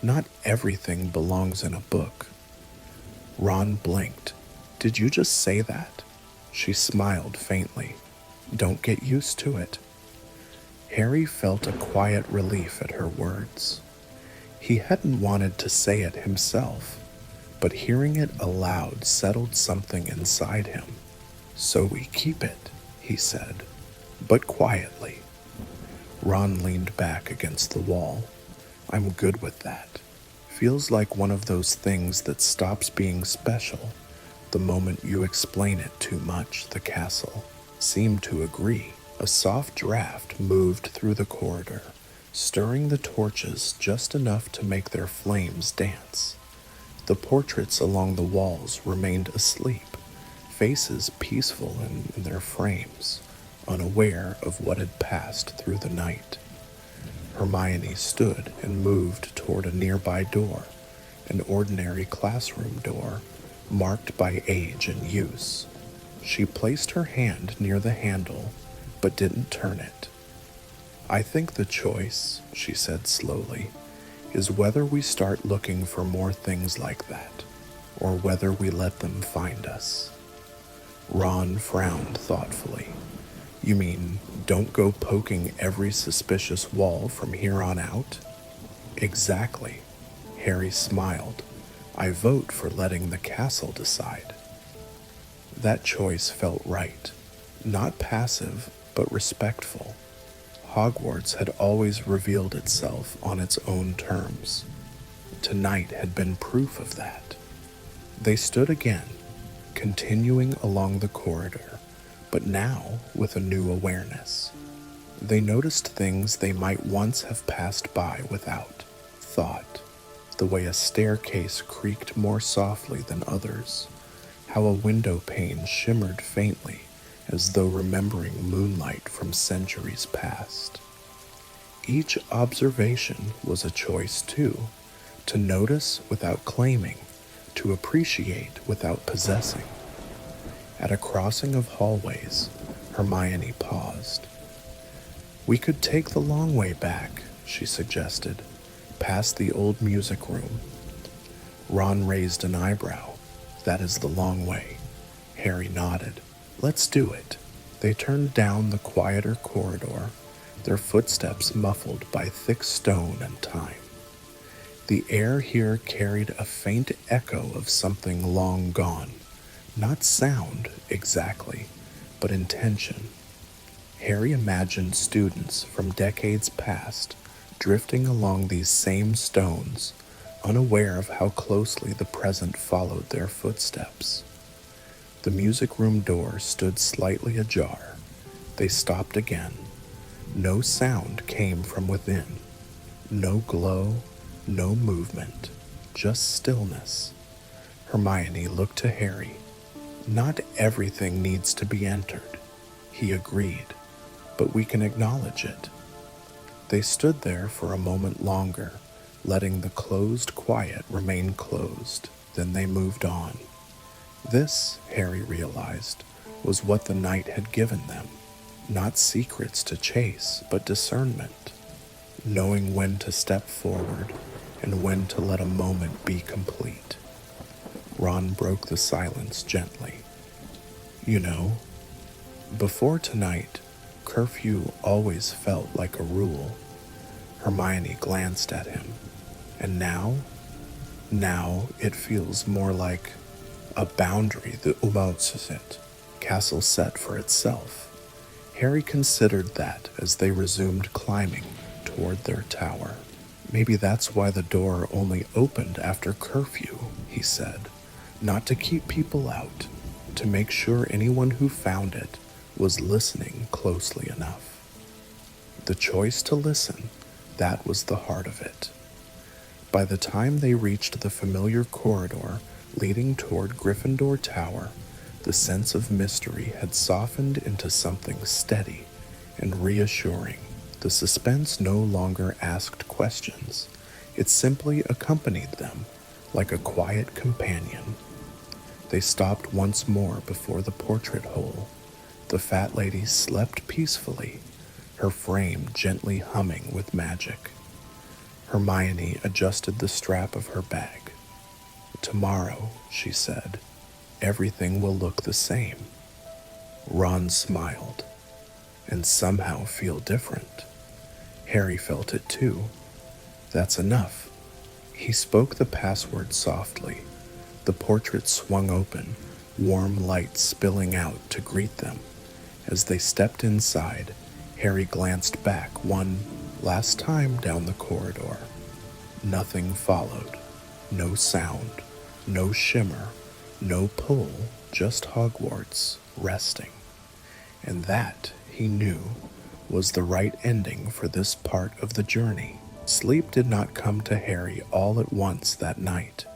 Not everything belongs in a book. Ron blinked. Did you just say that? She smiled faintly. Don't get used to it. Harry felt a quiet relief at her words. He hadn't wanted to say it himself, but hearing it aloud settled something inside him. So we keep it, he said, but quietly. Ron leaned back against the wall. I'm good with that. Feels like one of those things that stops being special the moment you explain it too much, the castle seemed to agree. A soft draft moved through the corridor, stirring the torches just enough to make their flames dance. The portraits along the walls remained asleep, faces peaceful in their frames, unaware of what had passed through the night. Hermione stood and moved toward a nearby door, an ordinary classroom door, marked by age and use. She placed her hand near the handle, but didn't turn it. I think the choice, she said slowly, is whether we start looking for more things like that, or whether we let them find us. Ron frowned thoughtfully. You mean, don't go poking every suspicious wall from here on out? Exactly. Harry smiled. I vote for letting the castle decide. That choice felt right. Not passive, but respectful. Hogwarts had always revealed itself on its own terms. Tonight had been proof of that. They stood again, continuing along the corridor, but now with a new awareness. They noticed things they might once have passed by without thought, the way a staircase creaked more softly than others, how a window pane shimmered faintly as though remembering moonlight from centuries past. Each observation was a choice too, to notice without claiming, to appreciate without possessing. At a crossing of hallways, Hermione paused. We could take the long way back, she suggested, past the old music room. Ron raised an eyebrow. That is the long way. Harry nodded. Let's do it. They turned down the quieter corridor, their footsteps muffled by thick stone and time. The air here carried a faint echo of something long gone. Not sound, exactly, but intention. Harry imagined students from decades past drifting along these same stones, unaware of how closely the present followed their footsteps. The music room door stood slightly ajar. They stopped again. No sound came from within. No glow, no movement, just stillness. Hermione looked to Harry. Not everything needs to be entered, he agreed, but we can acknowledge it. They stood there for a moment longer, letting the closed quiet remain closed. Then they moved on. This, Harry realized, was what the night had given them. Not secrets to chase, but discernment. Knowing when to step forward and when to let a moment be complete. Ron broke the silence gently. You know, before tonight, curfew always felt like a rule. Hermione glanced at him. And now it feels more like a boundary the castle set for itself. Harry considered that as they resumed climbing toward their tower. Maybe that's why the door only opened after curfew, he said. Not to keep people out, to make sure anyone who found it was listening closely enough. The choice to listen, that was the heart of it. By the time they reached the familiar corridor leading toward Gryffindor Tower, the sense of mystery had softened into something steady and reassuring. The suspense no longer asked questions. It simply accompanied them like a quiet companion. They stopped once more before the portrait hole. The fat lady slept peacefully, her frame gently humming with magic. Hermione adjusted the strap of her bag. "Tomorrow," she said, "everything will look the same." Ron smiled. "And somehow feel different." Harry felt it too. "That's enough." He spoke the password softly. The portrait swung open, warm light spilling out to greet them. As they stepped inside, Harry glanced back one last time down the corridor. Nothing followed. No sound, no shimmer, no pull, just Hogwarts resting. And that, he knew, was the right ending for this part of the journey. Sleep did not come to Harry all at once that night.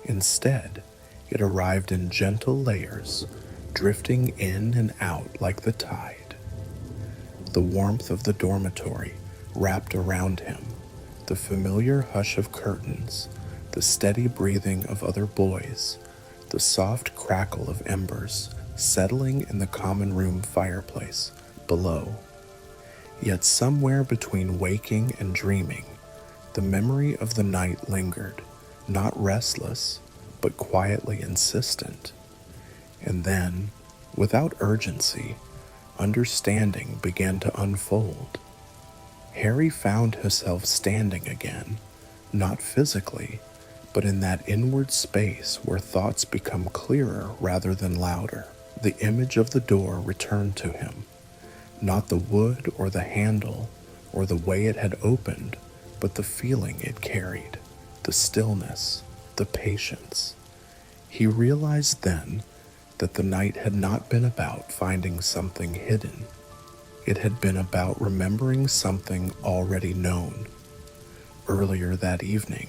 Instead, it arrived in gentle layers, drifting in and out like the tide. The warmth of the dormitory wrapped around him, the familiar hush of curtains, the steady breathing of other boys, the soft crackle of embers settling in the common room fireplace below. Yet somewhere between waking and dreaming, the memory of the night lingered, not restless, but quietly insistent. And then, without urgency, understanding began to unfold. Harry found himself standing again, not physically, but in that inward space where thoughts become clearer rather than louder. The image of the door returned to him, not the wood or the handle or the way it had opened, but the feeling it carried, the stillness, the patience. He realized then that the night had not been about finding something hidden. It had been about remembering something already known. Earlier that evening,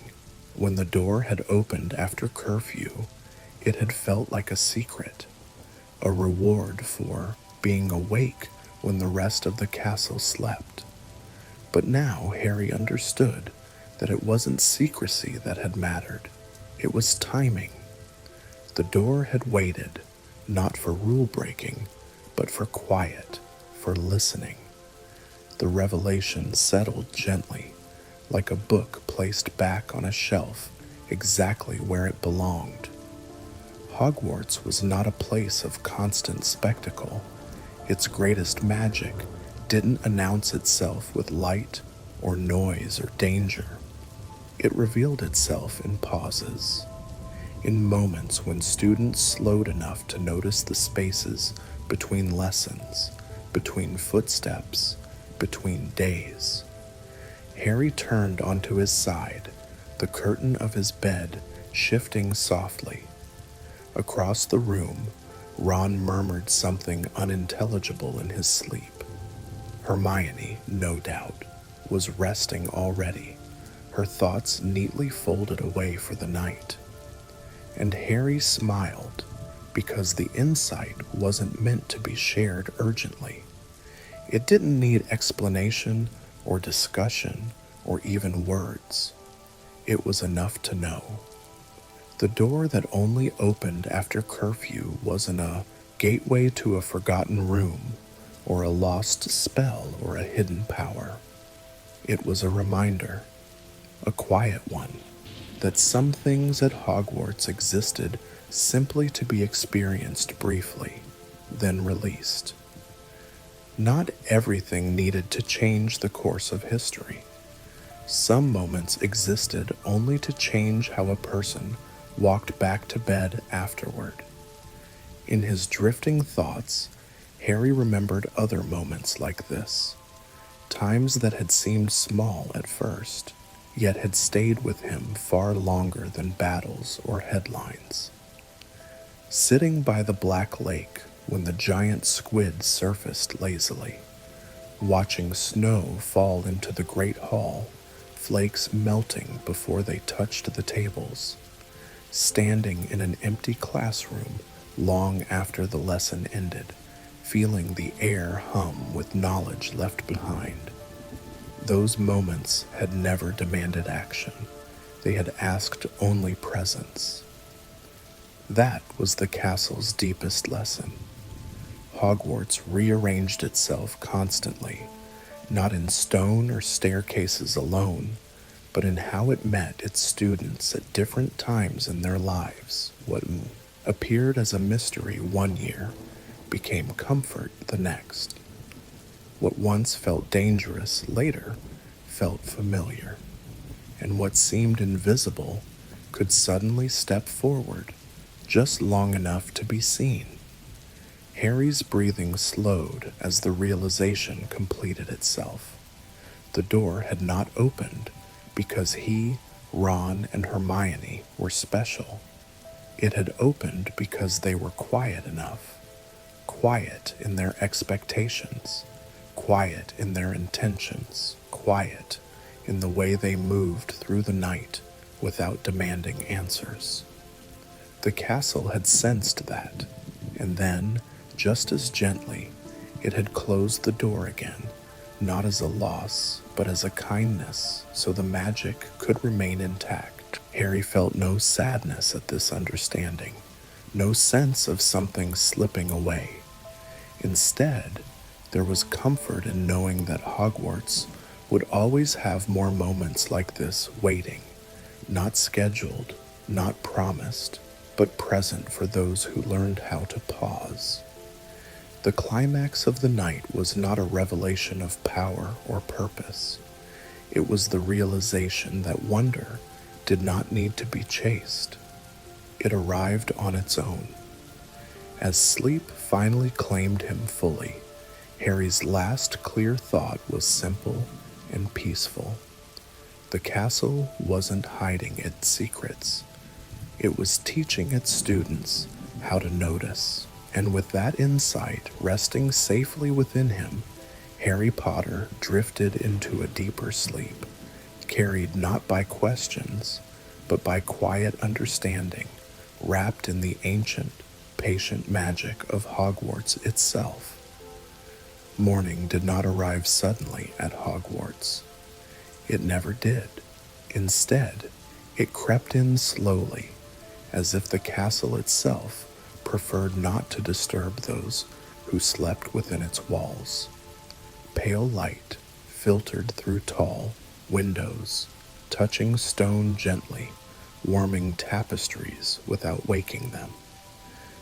when the door had opened after curfew, it had felt like a secret, a reward for being awake when the rest of the castle slept. But now Harry understood that it wasn't secrecy that had mattered. It was timing. The door had waited, not for rule breaking, but for quiet, for listening. The revelation settled gently, like a book placed back on a shelf exactly where it belonged. Hogwarts was not a place of constant spectacle. Its greatest magic didn't announce itself with light or noise or danger. It revealed itself in pauses, in moments when students slowed enough to notice the spaces between lessons, between footsteps, between days. Harry turned onto his side, the curtain of his bed shifting softly. Across the room, Ron murmured something unintelligible in his sleep. Hermione, no doubt, was resting already, her thoughts neatly folded away for the night. And Harry smiled, because the insight wasn't meant to be shared urgently. It didn't need explanation or discussion or even words. It was enough to know. The door that only opened after curfew wasn't a gateway to a forgotten room or a lost spell or a hidden power. It was a reminder, a quiet one, that some things at Hogwarts existed simply to be experienced briefly, then released. Not everything needed to change the course of history. Some moments existed only to change how a person walked back to bed afterward. In his drifting thoughts, Harry remembered other moments like this, times that had seemed small at first, yet had stayed with him far longer than battles or headlines. Sitting by the Black Lake when the giant squid surfaced lazily, watching snow fall into the great hall, flakes melting before they touched the tables, standing in an empty classroom long after the lesson ended, feeling the air hum with knowledge left behind. Those moments had never demanded action. They had asked only presence. That was the castle's deepest lesson. Hogwarts rearranged itself constantly, not in stone or staircases alone, but in how it met its students at different times in their lives. What appeared as a mystery one year became comfort the next. What once felt dangerous later felt familiar, and what seemed invisible could suddenly step forward just long enough to be seen. Harry's breathing slowed as the realization completed itself. The door had not opened because he, Ron, and Hermione were special. It had opened because they were quiet enough. Quiet in their expectations, quiet in their intentions, quiet in the way they moved through the night without demanding answers. The castle had sensed that, and then, just as gently, it had closed the door again, not as a loss, but as a kindness, so the magic could remain intact. Harry felt no sadness at this understanding, no sense of something slipping away. Instead, there was comfort in knowing that Hogwarts would always have more moments like this waiting, not scheduled, not promised, but present for those who learned how to pause. The climax of the night was not a revelation of power or purpose. It was the realization that wonder did not need to be chased. It arrived on its own. As sleep finally claimed him fully, Harry's last clear thought was simple and peaceful. The castle wasn't hiding its secrets. It was teaching its students how to notice. And with that insight resting safely within him, Harry Potter drifted into a deeper sleep, carried not by questions, but by quiet understanding, wrapped in the ancient, patient magic of Hogwarts itself. Morning did not arrive suddenly at Hogwarts. It never did. Instead, it crept in slowly, as if the castle itself preferred not to disturb those who slept within its walls. Pale light filtered through tall windows, touching stone gently, warming tapestries without waking them.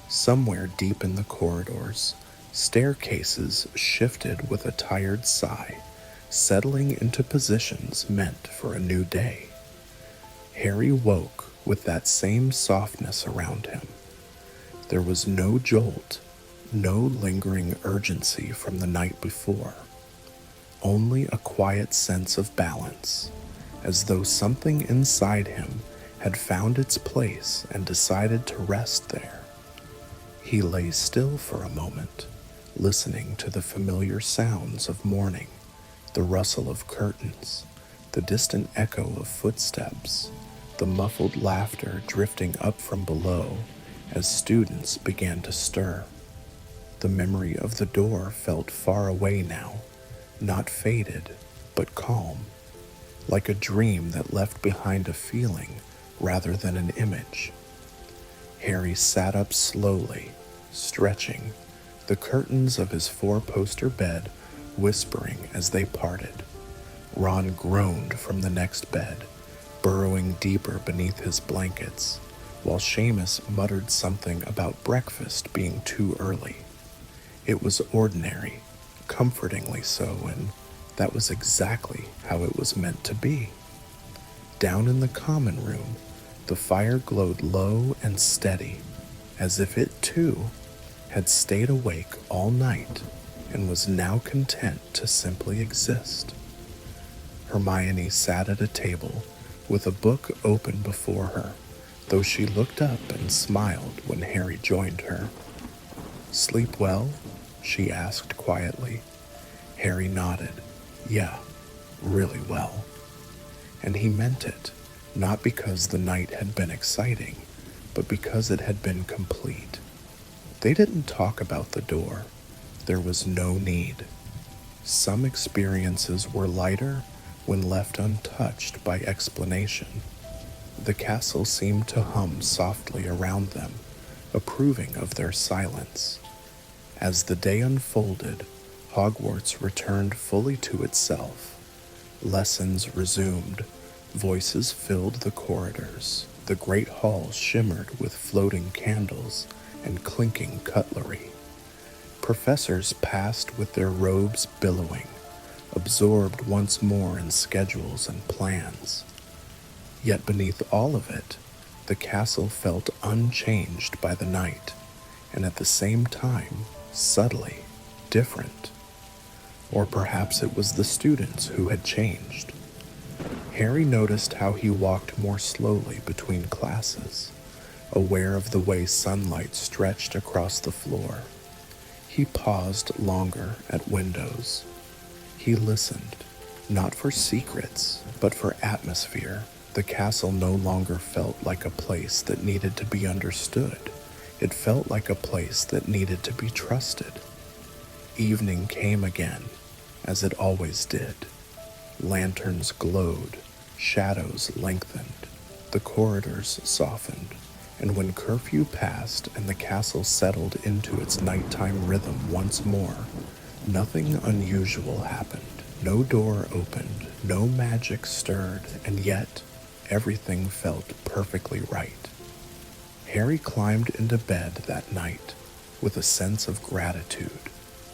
Somewhere deep in the corridors, staircases shifted with a tired sigh, settling into positions meant for a new day. Harry woke with that same softness around him. There was no jolt, no lingering urgency from the night before, only a quiet sense of balance, as though something inside him had found its place and decided to rest there. He lay still for a moment, listening to the familiar sounds of morning, the rustle of curtains, the distant echo of footsteps, the muffled laughter drifting up from below as students began to stir. The memory of the door felt far away now, not faded, but calm, like a dream that left behind a feeling rather than an image. Harry sat up slowly, stretching, the curtains of his four-poster bed whispering as they parted. Ron groaned from the next bed, burrowing deeper beneath his blankets, while Seamus muttered something about breakfast being too early. It was ordinary, comfortingly so, and that was exactly how it was meant to be. Down in the common room, the fire glowed low and steady, as if it too had stayed awake all night and was now content to simply exist. Hermione sat at a table with a book open before her, though she looked up and smiled when Harry joined her. "Sleep well?" she asked quietly. Harry nodded. "Yeah, really well." And he meant it, not because the night had been exciting, but because it had been complete. They didn't talk about the door. There was no need. Some experiences were lighter when left untouched by explanation. The castle seemed to hum softly around them, approving of their silence. As the day unfolded, Hogwarts returned fully to itself. Lessons resumed. Voices filled the corridors. The great halls shimmered with floating candles and clinking cutlery. Professors passed with their robes billowing, absorbed once more in schedules and plans. Yet beneath all of it, the castle felt unchanged by the night, and at the same time, subtly different. Or perhaps it was the students who had changed. Harry noticed how he walked more slowly between classes, aware of the way sunlight stretched across the floor. He paused longer at windows. He listened, not for secrets, but for atmosphere. The castle no longer felt like a place that needed to be understood. It felt like a place that needed to be trusted. Evening came again, as it always did. Lanterns glowed, shadows lengthened, the corridors softened, and when curfew passed and the castle settled into its nighttime rhythm once more, nothing unusual happened. No door opened, no magic stirred, and yet everything felt perfectly right. Harry climbed into bed that night with a sense of gratitude,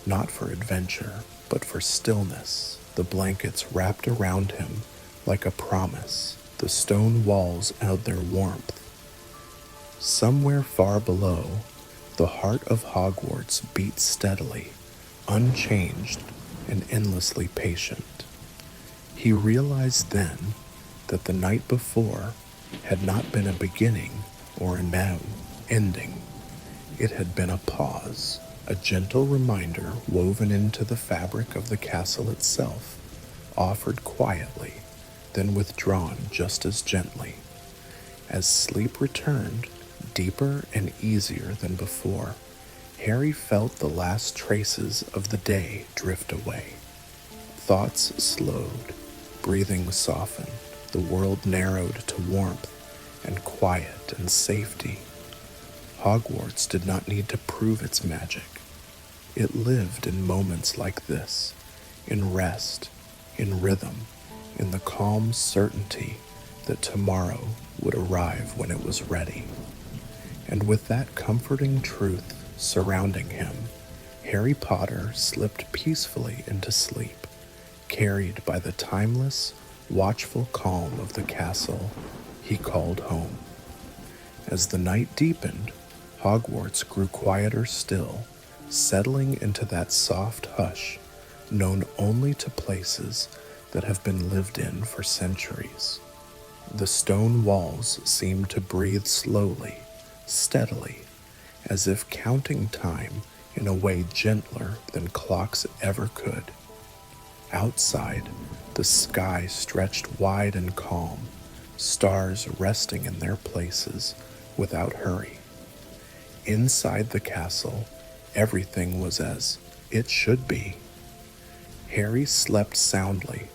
not for adventure, but for stillness. The blankets wrapped around him like a promise. The stone walls held their warmth. Somewhere far below, the heart of Hogwarts beat steadily, unchanged and endlessly patient. He realized then that the night before had not been a beginning or an ending. It had been a pause, a gentle reminder woven into the fabric of the castle itself, offered quietly, then withdrawn just as gently. As sleep returned, deeper and easier than before, Harry felt the last traces of the day drift away. Thoughts slowed, breathing softened, the world narrowed to warmth and quiet and safety. Hogwarts did not need to prove its magic. It lived in moments like this, in rest, in rhythm, in the calm certainty that tomorrow would arrive when it was ready. And with that comforting truth surrounding him, Harry Potter slipped peacefully into sleep, carried by the timeless, watchful calm of the castle he called home. As the night deepened, Hogwarts grew quieter still, settling into that soft hush known only to places that have been lived in for centuries. The stone walls seemed to breathe slowly, steadily, as if counting time in a way gentler than clocks ever could. Outside, the sky stretched wide and calm, stars resting in their places without hurry. Inside the castle, everything was as it should be. Harry slept soundly,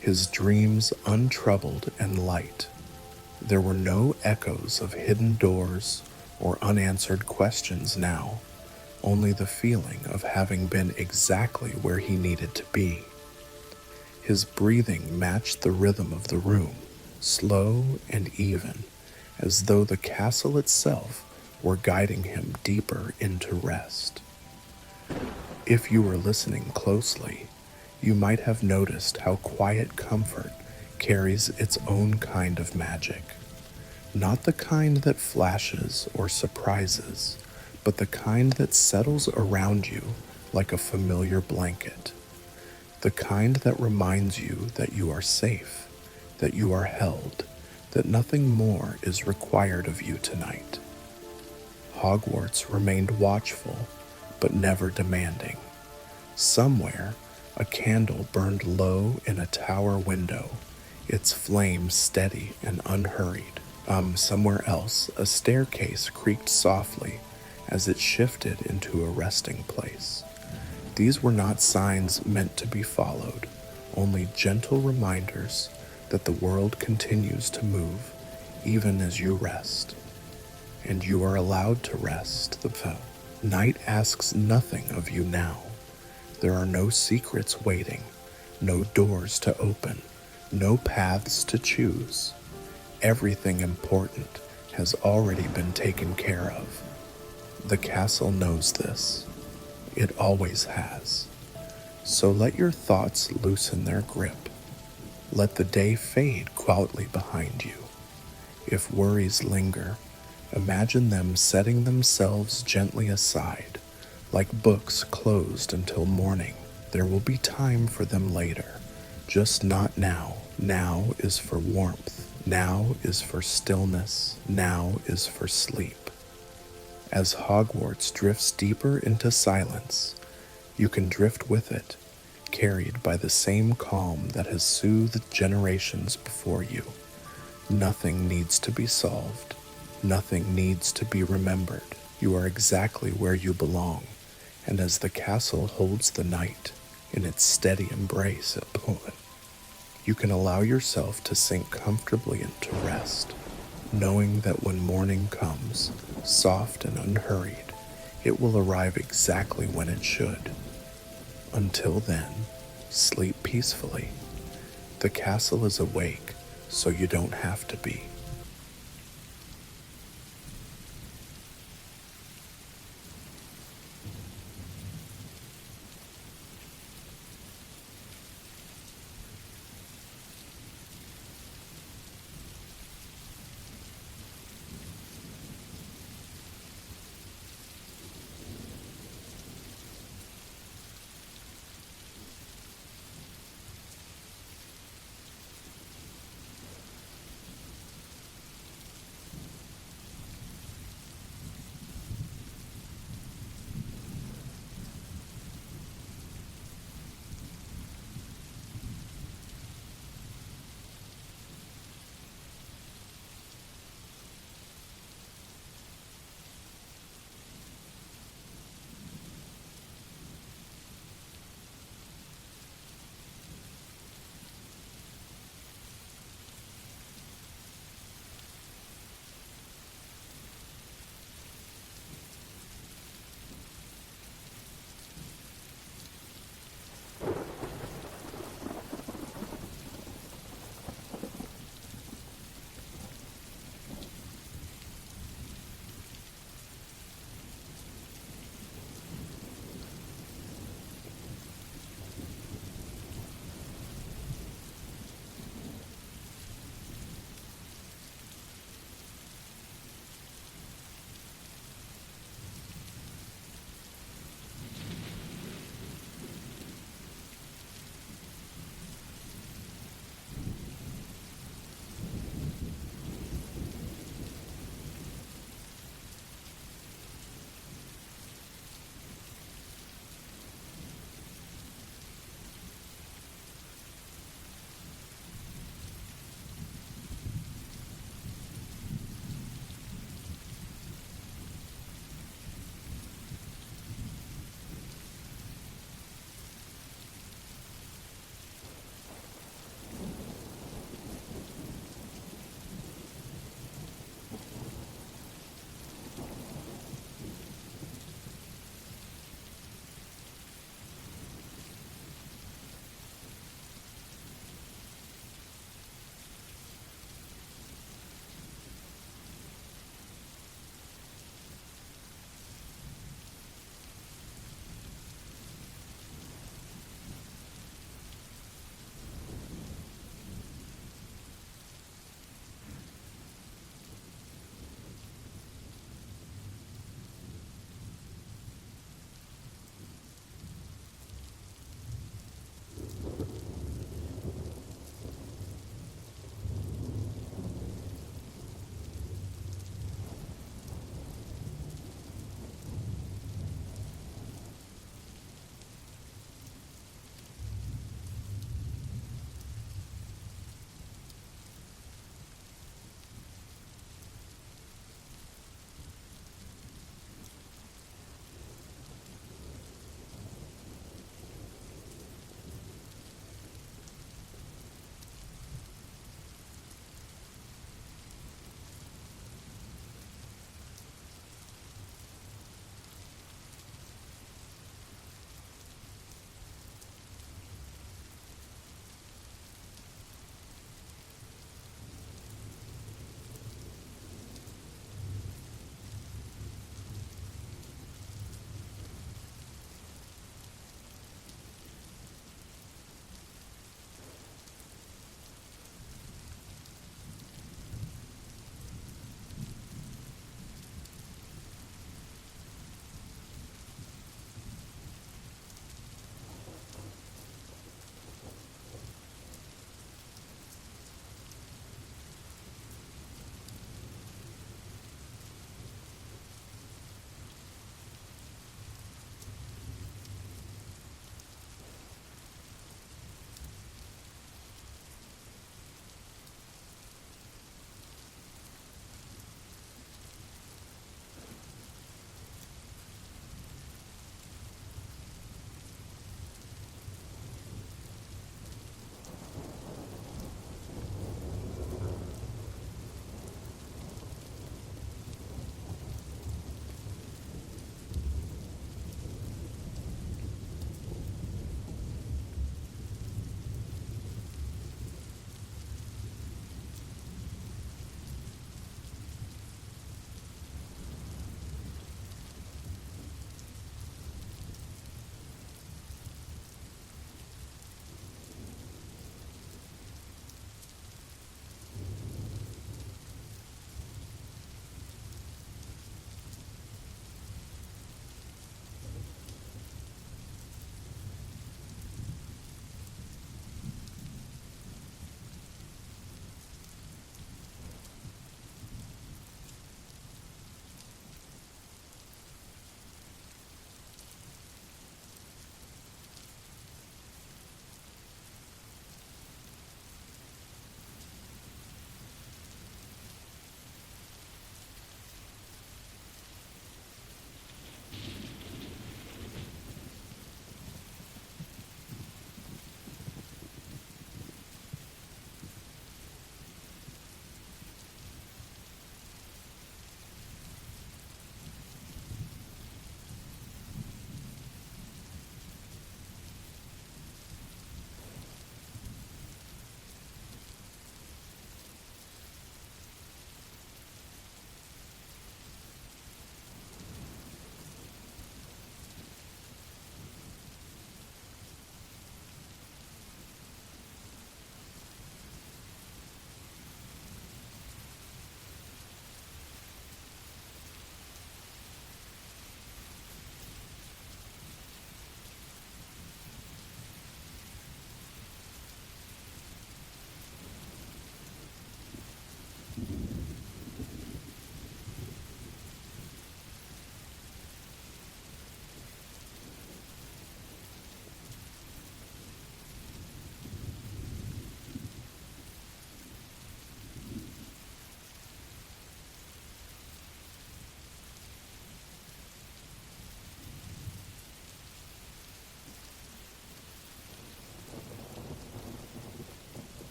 his dreams untroubled and light. There were no echoes of hidden doors or unanswered questions now, only the feeling of having been exactly where he needed to be. His breathing matched the rhythm of the room, slow and even, as though the castle itself were guiding him deeper into rest. If you were listening closely, you might have noticed how quiet comfort carries its own kind of magic. Not the kind that flashes or surprises, but the kind that settles around you like a familiar blanket. The kind that reminds you that you are safe, that you are held, that nothing more is required of you tonight. Hogwarts remained watchful, but never demanding. Somewhere, a candle burned low in a tower window, its flame steady and unhurried. Somewhere else, a staircase creaked softly as it shifted into a resting place. These were not signs meant to be followed, only gentle reminders that the world continues to move even as you rest. And you are allowed to rest. The night asks nothing of you now. There are no secrets waiting, no doors to open, no paths to choose. Everything important has already been taken care of. The castle knows this. It always has. So let your thoughts loosen their grip. Let the day fade quietly behind you. If worries linger, imagine them setting themselves gently aside, like books closed until morning. There will be time for them later, just not now. Now is for warmth. Now is for stillness. Now is for sleep. As Hogwarts drifts deeper into silence, you can drift with it, carried by the same calm that has soothed generations before you. Nothing needs to be solved. Nothing needs to be remembered. You are exactly where you belong, and as the castle holds the night in its steady embrace at point, you can allow yourself to sink comfortably into rest, knowing that when morning comes, soft and unhurried, it will arrive exactly when it should. Until then, sleep peacefully. The castle is awake, so you don't have to be.